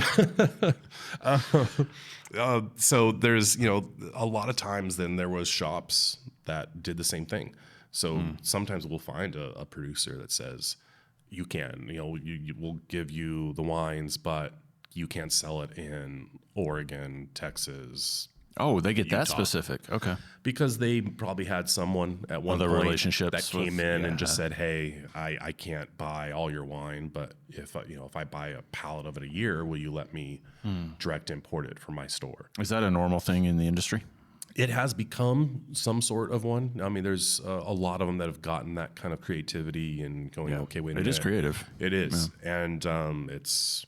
so there's a lot of times then there was shops that did the same thing. So sometimes we'll find a producer that says you can, we'll give you the wines, but you can't sell it in Oregon, Texas. Oh, they get Utah. that specific. Okay. Because they probably had someone at one Other point relationships that came with- in and yeah. just said, "Hey, I can't buy all your wine, but if I buy a pallet of it a year, will you let me direct import it from my store?" Is that a normal thing in the industry? It has become some sort of one. I mean, there's a lot of them that have gotten that kind of creativity and going, okay, wait a minute. It is creative. It is. And it's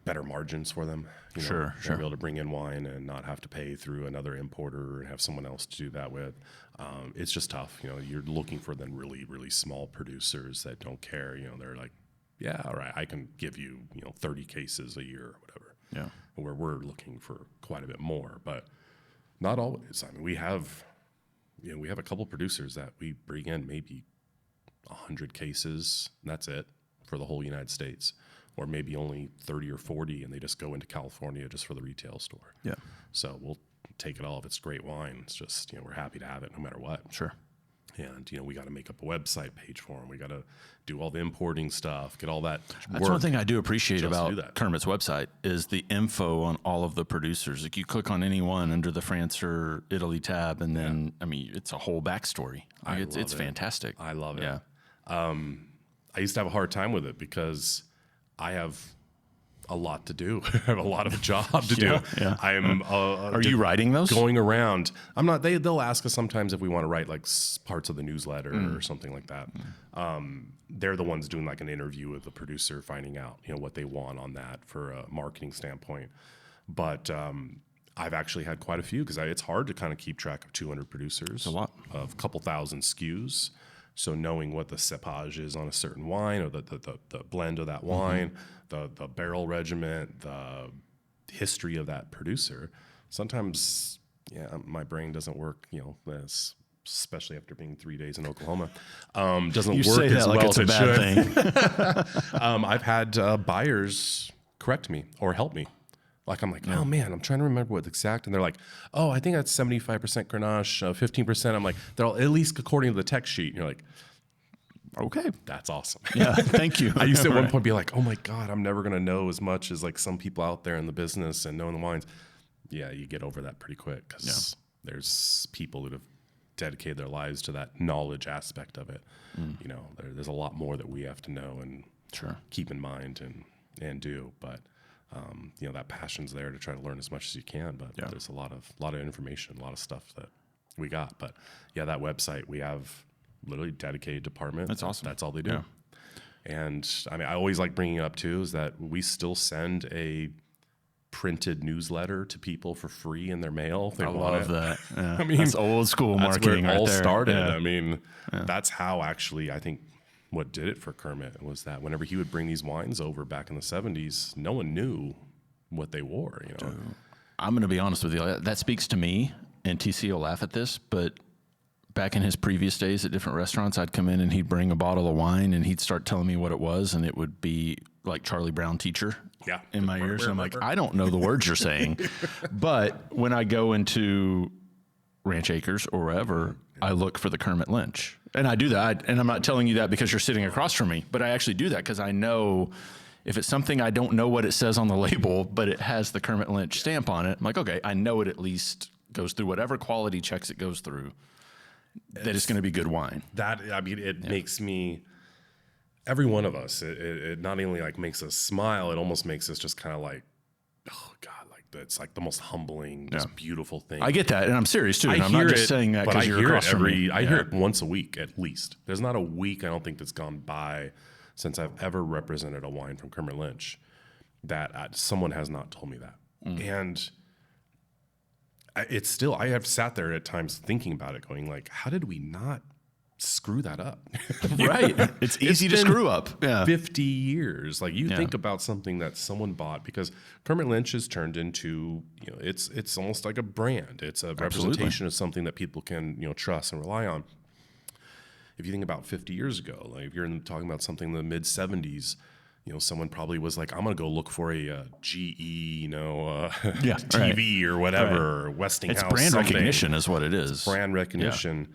better margins for them. Sure. They're able to bring in wine and not have to pay through another importer and have someone else to do that with. It's just tough. You're looking for then really, really small producers that don't care. They're like, yeah, all right, I can give you, 30 cases a year or whatever. Yeah. Where we're looking for quite a bit more, but not always. I mean, we have a couple producers that we bring in maybe 100 cases, and that's it for the whole United States, or maybe only 30 or 40, and they just go into California just for the retail store. Yeah. So we'll take it all if it's great wine. It's just, we're happy to have it no matter what. Sure. And, we got to make up a website page for them. We got to do all the importing stuff, get all that That's work. one thing I do appreciate just to do about that. Kermit's website is the info on all of the producers. Like, you click on any one under the France or Italy tab, and then, I mean, it's a whole backstory. Like, it's love it. fantastic. I love it. Yeah. I used to have a hard time with it because I have a lot to do. I have a lot of a job to do. Yeah. I'm. Are you writing those? Going around? I'm not. They'll ask us sometimes if we want to write like parts of the newsletter or something like that. They're the ones doing like an interview with the producer, finding out what they want on that for a marketing standpoint. But I've actually had quite a few because it's hard to kind of keep track of 200 producers. a lot. Of a couple thousand SKUs. So knowing what the cepage is on a certain wine, or the blend of that wine, the barrel regiment, the history of that producer, sometimes my brain doesn't work. Especially after being 3 days in Oklahoma, doesn't You work say as that like well it's as a it bad should. thing. I've had buyers correct me or help me. Like, I'm like, oh man, I'm trying to remember what's exact. And they're like, oh, I think that's 75% Grenache, 15%. I'm like, they're all at least according to the text sheet. And you're like, Okay. that's awesome. Yeah. Thank you. I used to at one point be like, oh my God, I'm never going to know as much as like some people out there in the business and knowing the wines. Yeah, you get over that pretty quick because there's people that have dedicated their lives to that knowledge aspect of it. There's a lot more that we have to know and keep in mind and do. But that passion's there to try to learn as much as you can. But there's a lot of information, a lot of stuff that we got. But that website, we have literally dedicated department. That's awesome. That's all they do. Yeah. And I mean, I always like bringing it up too, is that we still send a printed newsletter to people for free in their mail. If they I want love it. that. Yeah. I mean, that's old school That's marketing where it all right there. started. Yeah. I mean, that's how actually I think what did it for Kermit was that whenever he would bring these wines over back in the 70s, no one knew what they wore. I'm going to be honest with you. That speaks to me, and TC will laugh at this, but back in his previous days at different restaurants, I'd come in and he'd bring a bottle of wine and he'd start telling me what it was, and it would be like Charlie Brown Teacher in my ears. And I'm like, I don't know the words you're saying. But when I go into Ranch Acres or wherever, I look for the Kermit Lynch. And I do that. And I'm not telling you that because you're sitting across from me, but I actually do that because I know if it's something I don't know what it says on the label, but it has the Kermit Lynch stamp on it, I'm like, okay, I know it at least goes through whatever quality checks it goes through, that it's going to be good wine. It makes me, every one of us, it not only like makes us smile, it almost makes us just kind of like, oh God, like it's like the most humbling, just beautiful thing. I get that, and I'm serious too. And I'm not just saying that because you're across from me. I hear it once a week at least. There's not a week I don't think that's gone by since I've ever represented a wine from Kermit Lynch that someone has not told me that. And it's still, I have sat there at times thinking about it, going like, how did we not screw that up? Right. It's easy to screw up. Yeah. 50 years. Like you think about something that someone bought, because Kermit Lynch has turned into, it's almost like a brand. It's a representation of something that people can, trust and rely on. If you think about 50 years ago, like if you're talking about something in the mid 70s, someone probably was like, I'm going to go look for a GE, TV or whatever, or Westinghouse. It's brand something. recognition is what it is. It's brand recognition.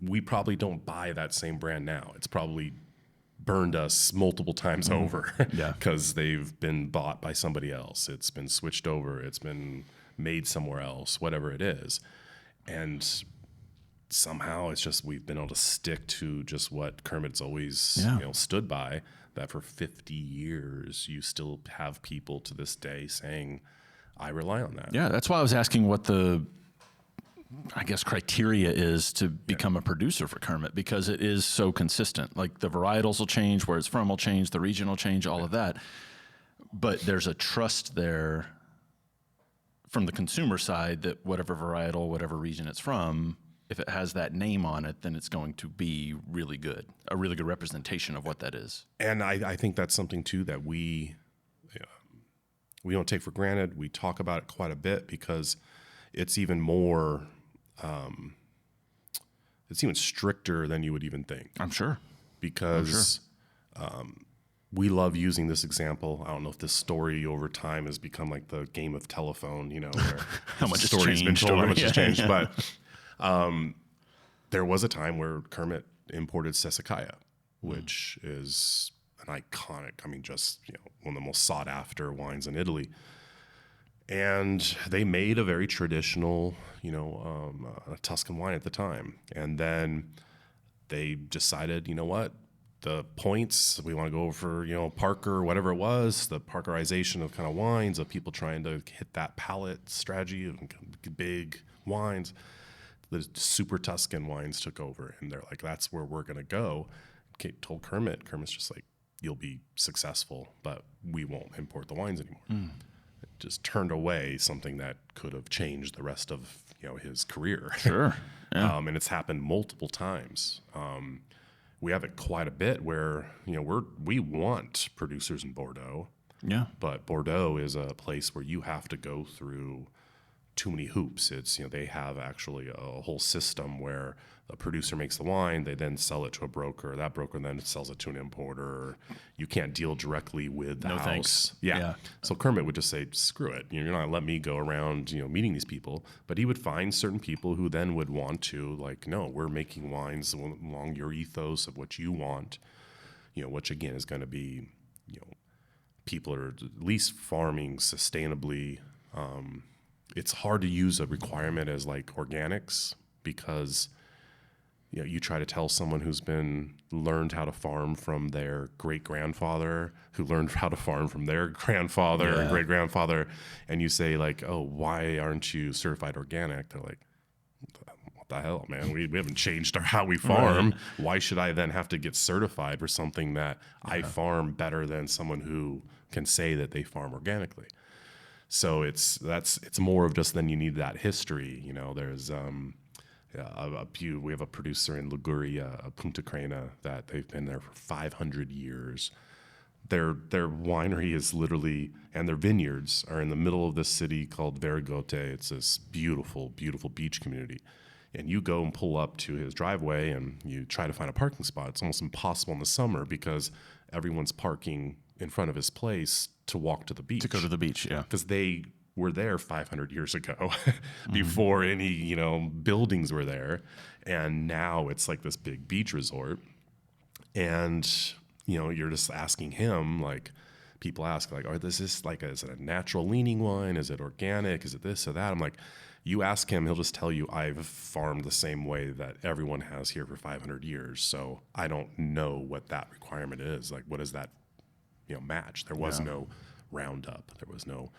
We probably don't buy that same brand now. It's probably burned us multiple times over because they've been bought by somebody else. It's been switched over. It's been made somewhere else, whatever it is. And somehow it's just we've been able to stick to just what Kermit's always stood by, that for 50 years you still have people to this day saying, I rely on that. Yeah, that's why I was asking what the criteria is to become a producer for Kermit, because it is so consistent. Like the varietals will change, where it's from will change, the region will change, all of that. But there's a trust there from the consumer side that whatever varietal, whatever region it's from, if it has that name on it, then it's going to be really good, a really good representation of what that is. And I think that's something too that we don't take for granted. We talk about it quite a bit because it's even more, it's even stricter than you would even think. I'm sure. Because we love using this example. I don't know if this story over time has become like the game of telephone, where how much story's been told, how much has changed. But there was a time where Kermit imported Sassicaia, which is an iconic, one of the most sought after wines in Italy. And they made a very traditional, a Tuscan wine at the time. And then they decided, the points, we want to go for, Parker, whatever it was, the Parkerization of kind of wines, of people trying to hit that palate strategy of big wines. The super Tuscan wines took over, and they're like, that's where we're going to go. Told Kermit's just like, you'll be successful, but we won't import the wines anymore. It just turned away something that could have changed the rest of his career. Sure. Yeah. And it's happened multiple times. We have it quite a bit where we want producers in Bordeaux. Yeah. But Bordeaux is a place where you have to go through too many hoops. It's they have actually a whole system where the producer makes the wine, they then sell it to a broker. That broker then sells it to an importer. You can't deal directly with the house. Thanks. Yeah. So Kermit would just say, screw it. You're not gonna let me go around, meeting these people. But he would find certain people who then would want to, like, no, we're making wines along your ethos of what you want, which again is going to be, people are at least farming sustainably. It's hard to use a requirement as like organics because you try to tell someone who's learned how to farm from their great grandfather, who learned how to farm from their grandfather and great grandfather, and you say like, oh, why aren't you certified organic? They're like, what the hell, man? We haven't changed how we farm. Right. Why should I then have to get certified for something that I farm better than someone who can say that they farm organically? So it's more of just then you need that history. There's we have a producer in Liguria, Punta Crena, that they've been there for 500 years. Their winery is literally, and their vineyards are in the middle of this city called Verigote. It's this beautiful, beautiful beach community. And you go and pull up to his driveway and you try to find a parking spot. It's almost impossible in the summer because everyone's parking in front of his place to walk to the beach. To go to the beach, yeah. Because they were there 500 years ago before any, buildings were there. And now it's like this big beach resort. And, you're just asking him, like, people ask, like, is this like, is it a natural leaning wine? Is it organic? Is it this or that? I'm like, you ask him, he'll just tell you, I've farmed the same way that everyone has here for 500 years. So I don't know what that requirement is. Like, what does that, match? There was no Roundup. There was no,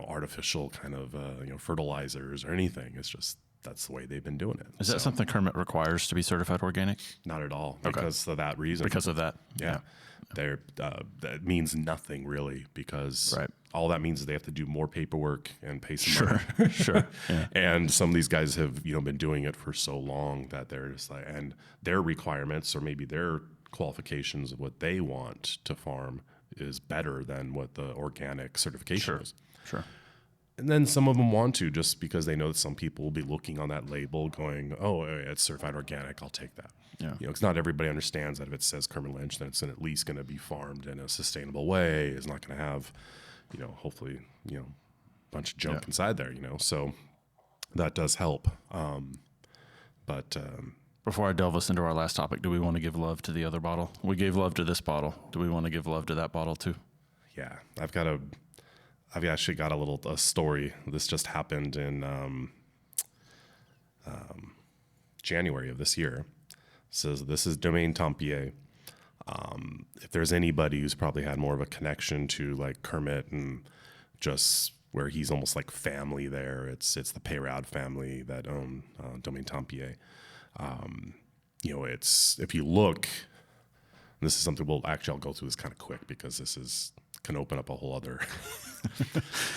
artificial kind of, fertilizers or anything. It's just that's the way they've been doing it. Is that something Kermit requires to be certified organic? Not at all, because of that reason. Because of that? Yeah. That means nothing really, because all that means is they have to do more paperwork and pay some money. Sure. Yeah. And some of these guys have, been doing it for so long that they're just like, and their requirements or maybe their qualifications of what they want to farm is better than what the organic certification is. Sure. And then some of them want to, just because they know that some people will be looking on that label going, oh, it's certified organic, I'll take that. Yeah. Because not everybody understands that if it says Kermit Lynch, then it's at least going to be farmed in a sustainable way. It's not going to have, hopefully, a bunch of junk inside there, So that does help. Before I delve us into our last topic, do we want to give love to the other bottle? We gave love to this bottle. Do we want to give love to that bottle too? Yeah, I've actually got a story. This just happened in January of this year. So this is Domaine Tempier. If there's anybody who's probably had more of a connection to like Kermit and just where he's almost like family there, it's the Peyrade family that own Domaine Tempier. It's, if you look, this is something I'll go through this kind of quick because can open up a whole other.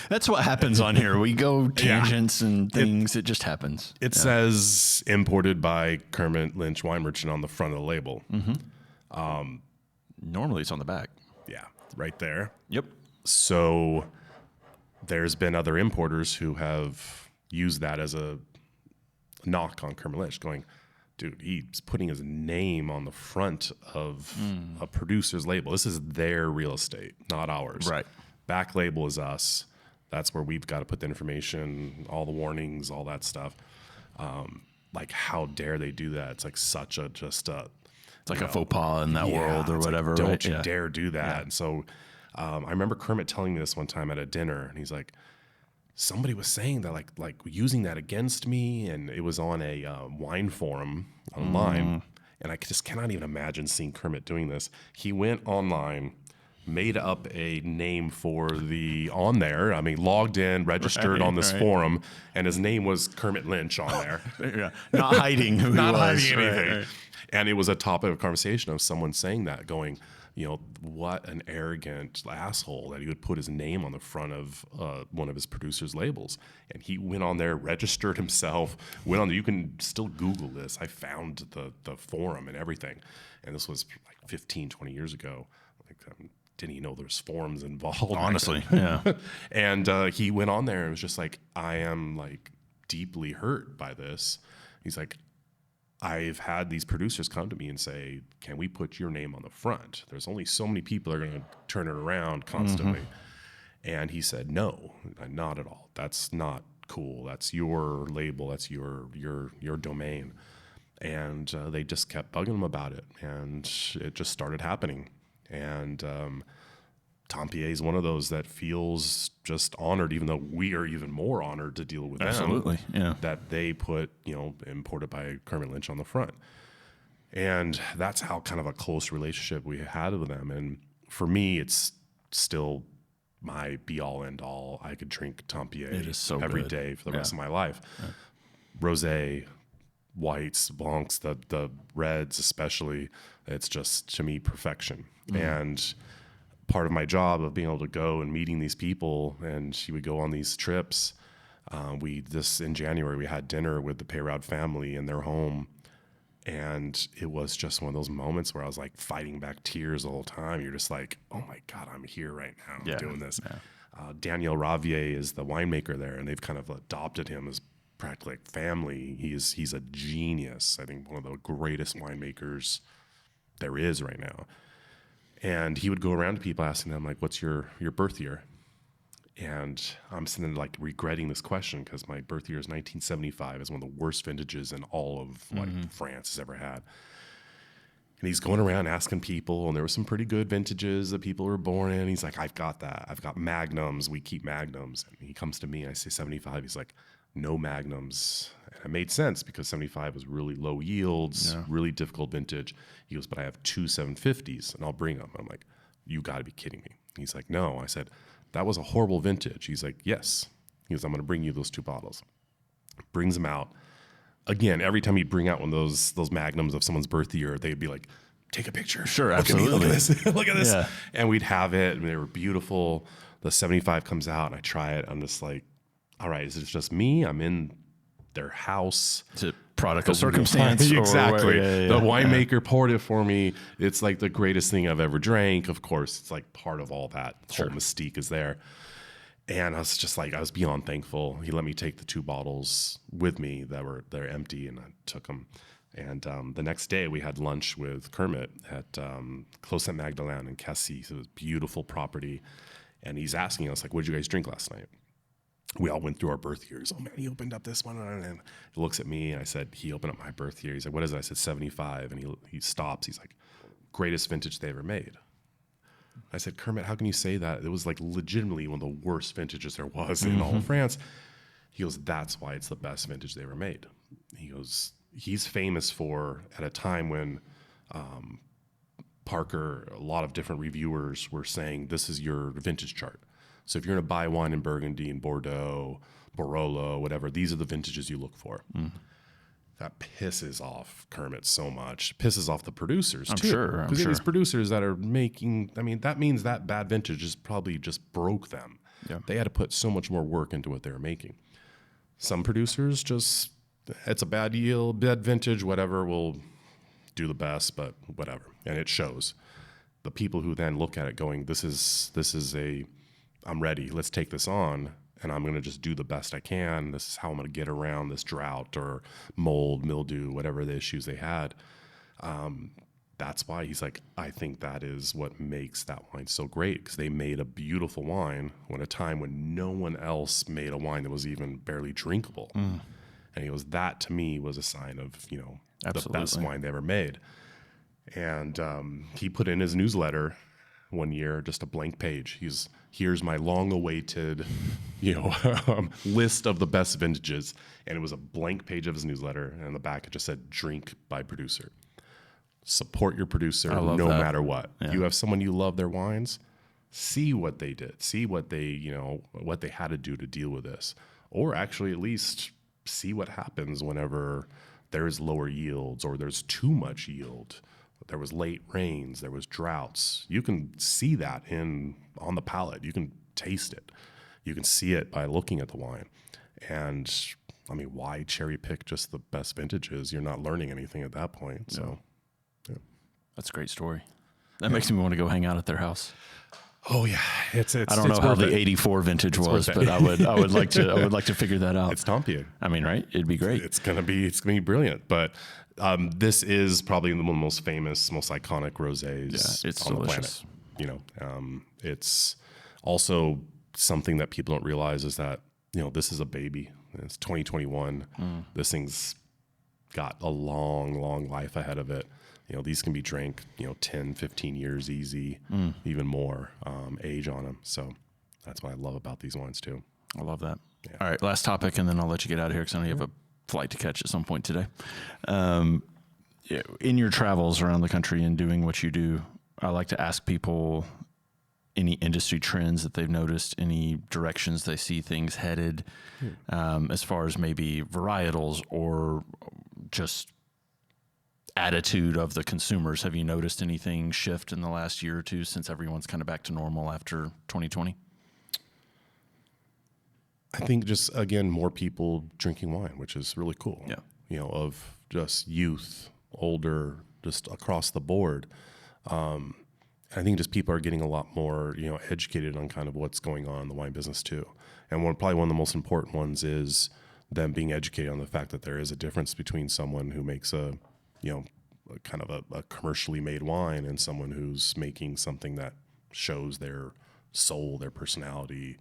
That's what happens on here. We go tangents and things. It just happens. It says imported by Kermit Lynch Wine Merchant on the front of the label. Mm-hmm. Normally it's on the back. Yeah, right there. Yep. So there's been other importers who have used that as a knock on Kermit Lynch, going, dude, he's putting his name on the front of a producer's label. This is their real estate, not ours. Right. Back label is us. That's where we've got to put the information, all the warnings, all that stuff. Like, how dare they do that? It's like such a it's like a faux pas in that world or whatever. Like, don't you dare do that. Yeah. And so I remember Kermit telling me this one time at a dinner, and he's like, somebody was saying that like using that against me, and it was on a wine forum online, and I just cannot even imagine seeing Kermit doing this. He went online, made up a name for logged in, registered on this forum, and his name was Kermit Lynch on there. Not hiding who he was. Not hiding anything. Right. And it was a topic of conversation of someone saying that, going, what an arrogant asshole that he would put his name on the front of one of his producer's labels. And he went on there, registered himself, went on there. You can still Google this. I found the forum and everything. And this was like 15, 20 years ago. Like, didn't even know there's forums involved. Honestly, yeah. And he went on there and was just like, I am like deeply hurt by this. He's like, I've had these producers come to me and say, can we put your name on the front? There's only so many people that are going to turn it around constantly. And he said, no, not at all. That's not cool. That's your label. That's your domain. And they just kept bugging him about it. And it just started happening. And Tempier is one of those that feels just honored, even though we are even more honored to deal with them. Absolutely, yeah. That they put, imported by Kermit Lynch on the front. And that's how kind of a close relationship we had with them. And for me, it's still my be-all, end-all. I could drink Tempier every day for the rest of my life. Yeah. Rosé, whites, blancs, the reds especially, it's just, to me, perfection. And part of my job of being able to go and meeting these people, and she would go on these trips. In January, we had dinner with the Peyrade family in their home, and it was just one of those moments where I was like fighting back tears the whole time. You're just like, oh my God, I'm here right now doing this. Yeah. Daniel Ravier is the winemaker there, and they've kind of adopted him as practically like family. He's a genius. I think one of the greatest winemakers there is right now. And he would go around to people asking them, like, what's your birth year? And I'm sitting there, like, regretting this question because my birth year is 1975. It's one of the worst vintages in all of France has ever had. And he's going around asking people, and there were some pretty good vintages that people were born in. He's like, I've got that. I've got magnums. We keep magnums. And he comes to me, and I say 75. He's like, no magnums. And it made sense because 75 was really low yields, really difficult vintage. He goes, but I have two 750s, and I'll bring them. And I'm like, you got to be kidding me. He's like, no. I said, that was a horrible vintage. He's like, yes. He goes, I'm going to bring you those two bottles. Brings them out. again, every time he'd bring out one of those magnums of someone's birth year, they'd be like, take a picture. Sure, look absolutely. Look at this. Look at this. Yeah. And we'd have it, and they were beautiful. The 75 comes out, and I try it. I'm just like, all right, is it just me? I'm in their house. Is it product of circumstance? Exactly. Yeah, the winemaker poured it for me. It's like the greatest thing I've ever drank. Of course, it's like part of all that. Whole mystique is there. And I was just like, I was beyond thankful. He let me take the 2 bottles with me they're empty, and I took them. And the next day we had lunch with Kermit at Clos Saint Magdalene in Cassis. It was a beautiful property. And he's asking us, like, what did you guys drink last night? We all went through our birth years. Oh man, he opened up this one. And he looks at me, and I said, he opened up my birth year. He's like, what is it? I said, 75. And he stops. He's like, greatest vintage they ever made. I said, Kermit, how can you say that? It was like legitimately one of the worst vintages there was in all of France. He goes, that's why it's the best vintage they ever made. He goes, he's famous for, at a time when Parker, a lot of different reviewers were saying, this is your vintage chart. So if you're going to buy wine in Burgundy and Bordeaux, Barolo, whatever, these are the vintages you look for. That pisses off Kermit so much. Pisses off the producers, too. Sure. Because these producers that are making, I mean, that means that bad vintage is probably just broke them. Yeah. They had to put so much more work into what they were making. Some producers just, it's a bad yield, bad vintage, whatever, will do the best, but whatever. And it shows. The people who then look at it going, this is I'm ready, let's take this on, and I'm going to just do the best I can. This is how I'm going to get around this drought or mold, mildew, whatever the issues they had. That's why he's like, I think that is what makes that wine so great, because they made a beautiful wine at a time when no one else made a wine that was even barely drinkable. And he goes, that to me was a sign of, the best wine they ever made. And he put in his newsletter one year just a blank page. Here's my long-awaited, list of the best vintages, and it was a blank page of his newsletter, and in the back it just said "Drink by producer." Support your producer no matter what. Yeah. You have someone you love their wines, see what they did, see what they what they had to do to deal with this, or actually at least see what happens whenever there's lower yields or there's too much yield. There was late rains, there was droughts. You can see that on the palate. You can taste it. You can see it by looking at the wine. And I mean, why cherry pick just the best vintages? You're not learning anything at that point. So, yeah. That's a great story. That makes me want to go hang out at their house. Oh yeah, it's. I don't know how the '84 vintage was, but I would like to figure that out. It's Tempier. I mean, right? It'd be great. It's gonna be brilliant. But this is probably one of the most famous, most iconic rosés it's on delicious. the planet. It's also something that people don't realize is that this is a baby. It's 2021. This thing's got a long, long life ahead of it. These can be drank, 10, 15 years easy, even more age on them. So that's what I love about these wines too. I love that. Yeah. All right, last topic, and then I'll let you get out of here because I know you have a flight to catch at some point today. In your travels around the country and doing what you do, I like to ask people any industry trends that they've noticed, any directions they see things headed, as far as maybe varietals or just attitude of the consumers. Have you noticed anything shift in the last year or two since everyone's kind of back to normal after 2020? I think just, again, more people drinking wine, which is really cool. Yeah. Of just youth, older, just across the board. I think just people are getting a lot more, educated on kind of what's going on in the wine business too. And probably one of the most important ones is them being educated on the fact that there is a difference between someone who makes a kind of a commercially made wine and someone who's making something that shows their soul, their personality,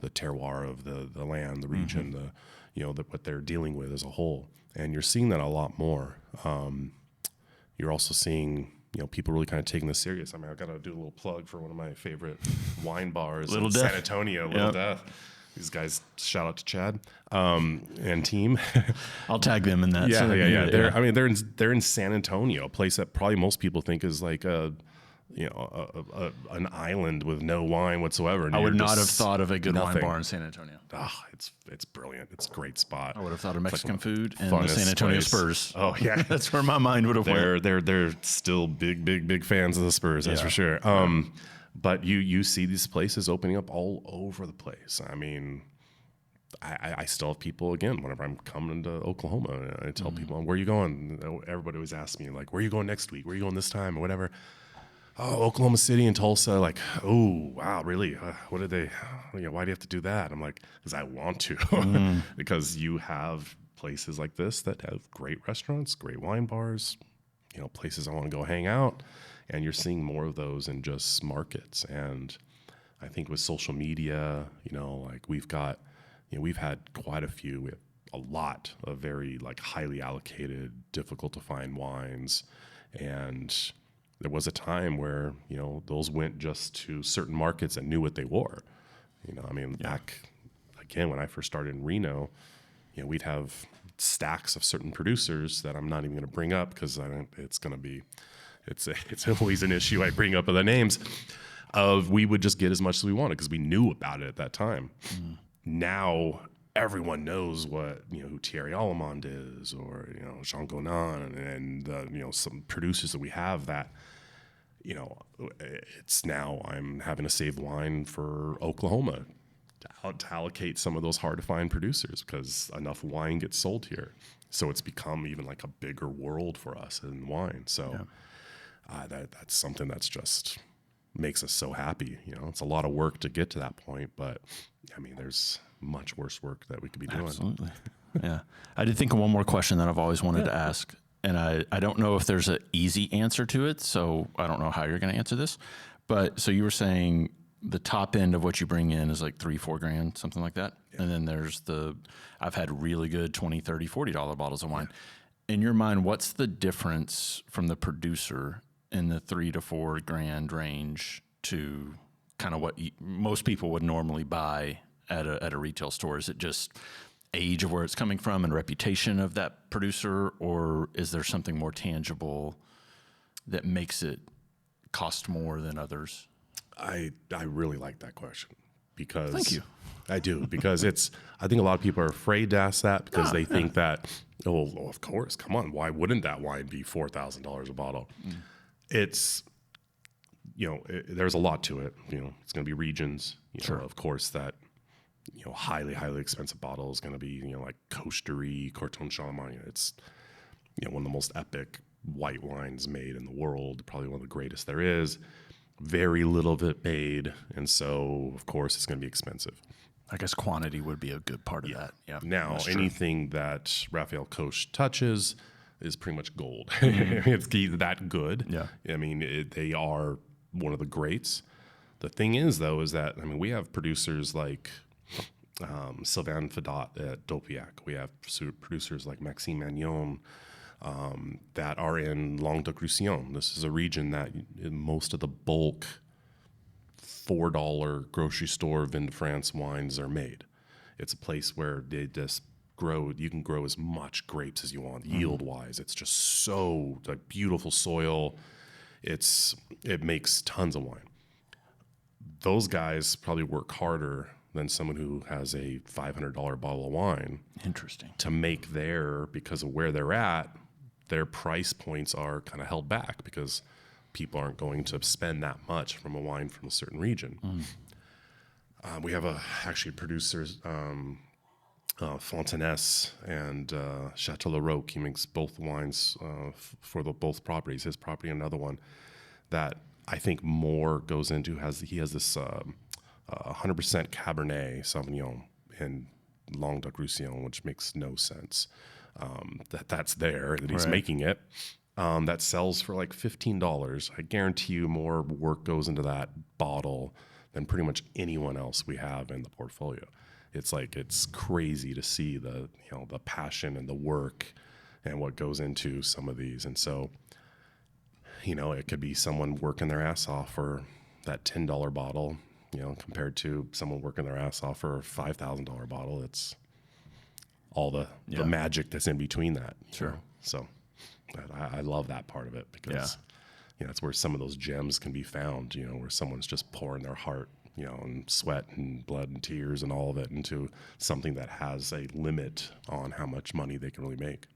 the terroir of the land, the region, what they're dealing with as a whole. And you're seeing that a lot more. You're also seeing, people really kind of taking this serious. I mean, I've got to do a little plug for one of my favorite wine bars in San Antonio, Little Death. These guys, shout out to Chad and team. I'll tag them in that. Yeah. They're in San Antonio, a place that probably most people think is like a an island with no wine whatsoever. And I would you're not have just thought of a good wine nothing. bar in San Antonio. It's brilliant. It's a great spot. I would have thought of Mexican like food and the funnest San Antonio place. Spurs. Oh yeah, That's where my mind would have went. they're still big fans of the Spurs. That's for sure. But you see these places opening up all over the place. I mean, I still have people, again, whenever I'm coming to Oklahoma, I tell people, where are you going? Everybody always asks me, like, where are you going next week? Where are you going this time? Or whatever. Oh, Oklahoma City and Tulsa. Like, oh, wow, really? What did they, why do you have to do that? I'm like, because I want to. Because you have places like this that have great restaurants, great wine bars, places I want to go hang out. And you're seeing more of those in just markets. And I think with social media, like we've had quite a few. We have a lot of very highly allocated, difficult to find wines. And there was a time where, those went just to certain markets that knew what they were. Back again, when I first started in Reno, we'd have stacks of certain producers that I'm not even going to bring up because it's always an issue I bring up of the names we would just get as much as we wanted because we knew about it at that time. Now everyone knows what who Thierry Allemande is, or Jean Gonan, and some producers that we have that it's now I'm having to save wine for Oklahoma to allocate some of those hard to find producers because enough wine gets sold here. So it's become even like a bigger world for us in wine. So that's something that's just makes us so happy. It's a lot of work to get to that point, but there's much worse work that we could be doing. Absolutely. Yeah. I did think of one more question that I've always wanted to ask, and I don't know if there's an easy answer to it, so I don't know how you're going to answer this. But so you were saying the top end of what you bring in is like $3-4 grand, something like that. Yeah. And then there's I've had really good $20, $30, $40 bottles of wine. Yeah. In your mind, what's the difference from the producer in the $3 to $4 grand range to kind of what most people would normally buy at a retail store? Is it just age of where it's coming from and reputation of that producer, or is there something more tangible that makes it cost more than others? I really like that question because thank you. I do, because I think a lot of people are afraid to ask that because they think that, of course, come on, why wouldn't that wine be $4,000 a bottle? It's, there's a lot to it. It's going to be regions, sure. Of course, that, highly, highly expensive bottle is going to be, like Costerie, Corton Charlemagne. It's, one of the most epic white wines made in the world, probably one of the greatest there is. Very little of it made, and so, of course, it's going to be expensive. I guess quantity would be a good part of that. Yeah. Now, anything that Raphael Koch touches is pretty much gold. It's that good. Yeah. They are one of the greats. The thing is, though, is that, we have producers like Sylvain Fadat at Dopiac. We have producers like Maxime Magnon that are in Languedoc-Roussillon. This is a region that most of the bulk $4 grocery store Vin de France wines are made. It's a place where they just grow. You can grow as much grapes as you want, yield-wise. It's just so beautiful soil. It makes tons of wine. Those guys probably work harder than someone who has a $500 bottle of wine. Interesting. To make because of where they're at, their price points are kind of held back because people aren't going to spend that much from a wine from a certain region. We have actually producers, Fontenesse and Chateau Le Roque. He makes both wines for both properties, his property and another one that I think more goes into. He has this 100% Cabernet Sauvignon in Languedoc-Roussillon, which makes no sense. That's there, that he's making it. That sells for like $15. I guarantee you more work goes into that bottle than pretty much anyone else we have in the portfolio. It's crazy to see the passion and the work and what goes into some of these. And so, it could be someone working their ass off for that $10 bottle, compared to someone working their ass off for a $5,000 bottle. It's all the magic that's in between that. Sure. So I love that part of it because that's where some of those gems can be found, where someone's just pouring their heart, and sweat and blood and tears and all of it into something that has a limit on how much money they can really make.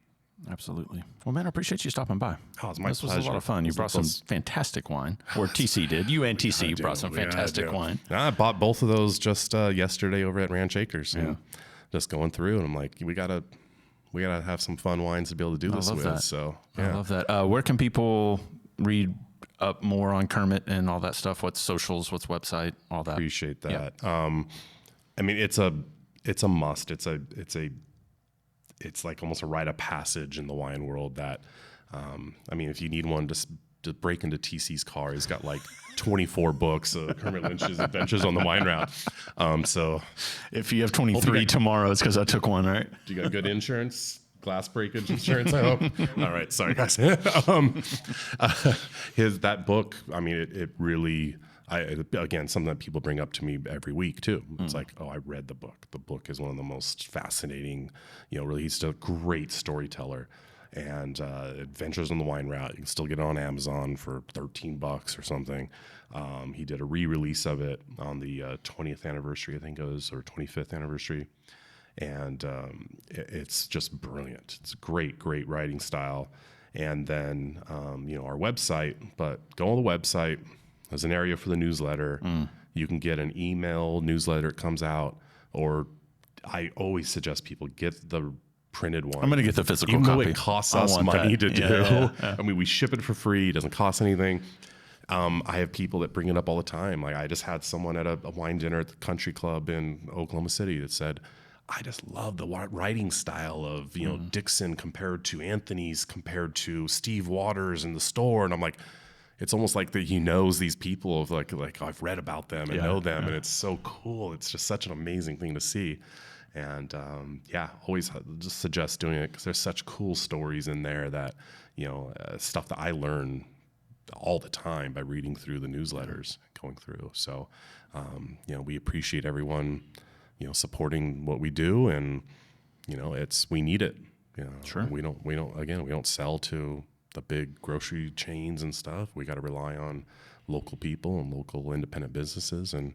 Absolutely. Well, man, I appreciate you stopping by. Oh, it's my This pleasure. was a lot of fun. You brought some fantastic wine, or TC did. You and TC brought some fantastic wine. I bought both of those just yesterday over at Ranch Acres. And just going through, and I'm like, we gotta have some fun wines to be able to do this with. That. So I love that. Where can people read up more on Kermit and all that stuff? What's socials? What's website? All that. Appreciate that. I mean, it's a must. It's like almost a rite of passage in the wine world that, I mean, if you need one to break into TC's car, he's got like 24 books of Kermit Lynch's adventures on the wine route. So if you have 23 tomorrow, it's because I took one, right? Do you got good insurance? Glass breakage insurance, I hope. All right. Sorry, guys. That book, I mean, it really, again, something that people bring up to me every week too. It's like, oh, I read the book. The book is one of the most fascinating, really, he's a great storyteller. And Adventures on the Wine Route, you can still get it on Amazon for $13 or something. He did a re-release of it on the 20th anniversary, I think it was, or 25th anniversary. And it's just brilliant. It's a great writing style. And then, our website, but go on the website. There's an area for the newsletter. You can get an email newsletter. It comes out, or I always suggest people get the printed one. I'm going to get the physical Even copy. Even though it costs us money to do. Yeah. I mean, we ship it for free. It doesn't cost anything. I have people that bring it up all the time. Like I just had someone at a wine dinner at the country club in Oklahoma City that said, I just love the writing style of, Dixon compared to Anthony's, compared to Steve Waters in the store. And I'm like, it's almost like that he knows these people of like I've read about them and know them. And it's so cool. It's just such an amazing thing to see. And always just suggest doing it because there's such cool stories in there that, stuff that I learn all the time by reading through the newsletters, going through. So, we appreciate everyone, supporting what we do, and we need it. Sure. We don't sell to the big grocery chains and stuff. We got to rely on local people and local independent businesses, and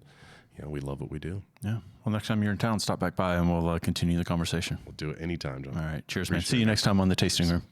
we love what we do. Yeah. Well, next time you're in town, stop back by and we'll continue the conversation. We'll do it anytime, John. All right. Cheers, man. See you next time on the Tasting Room.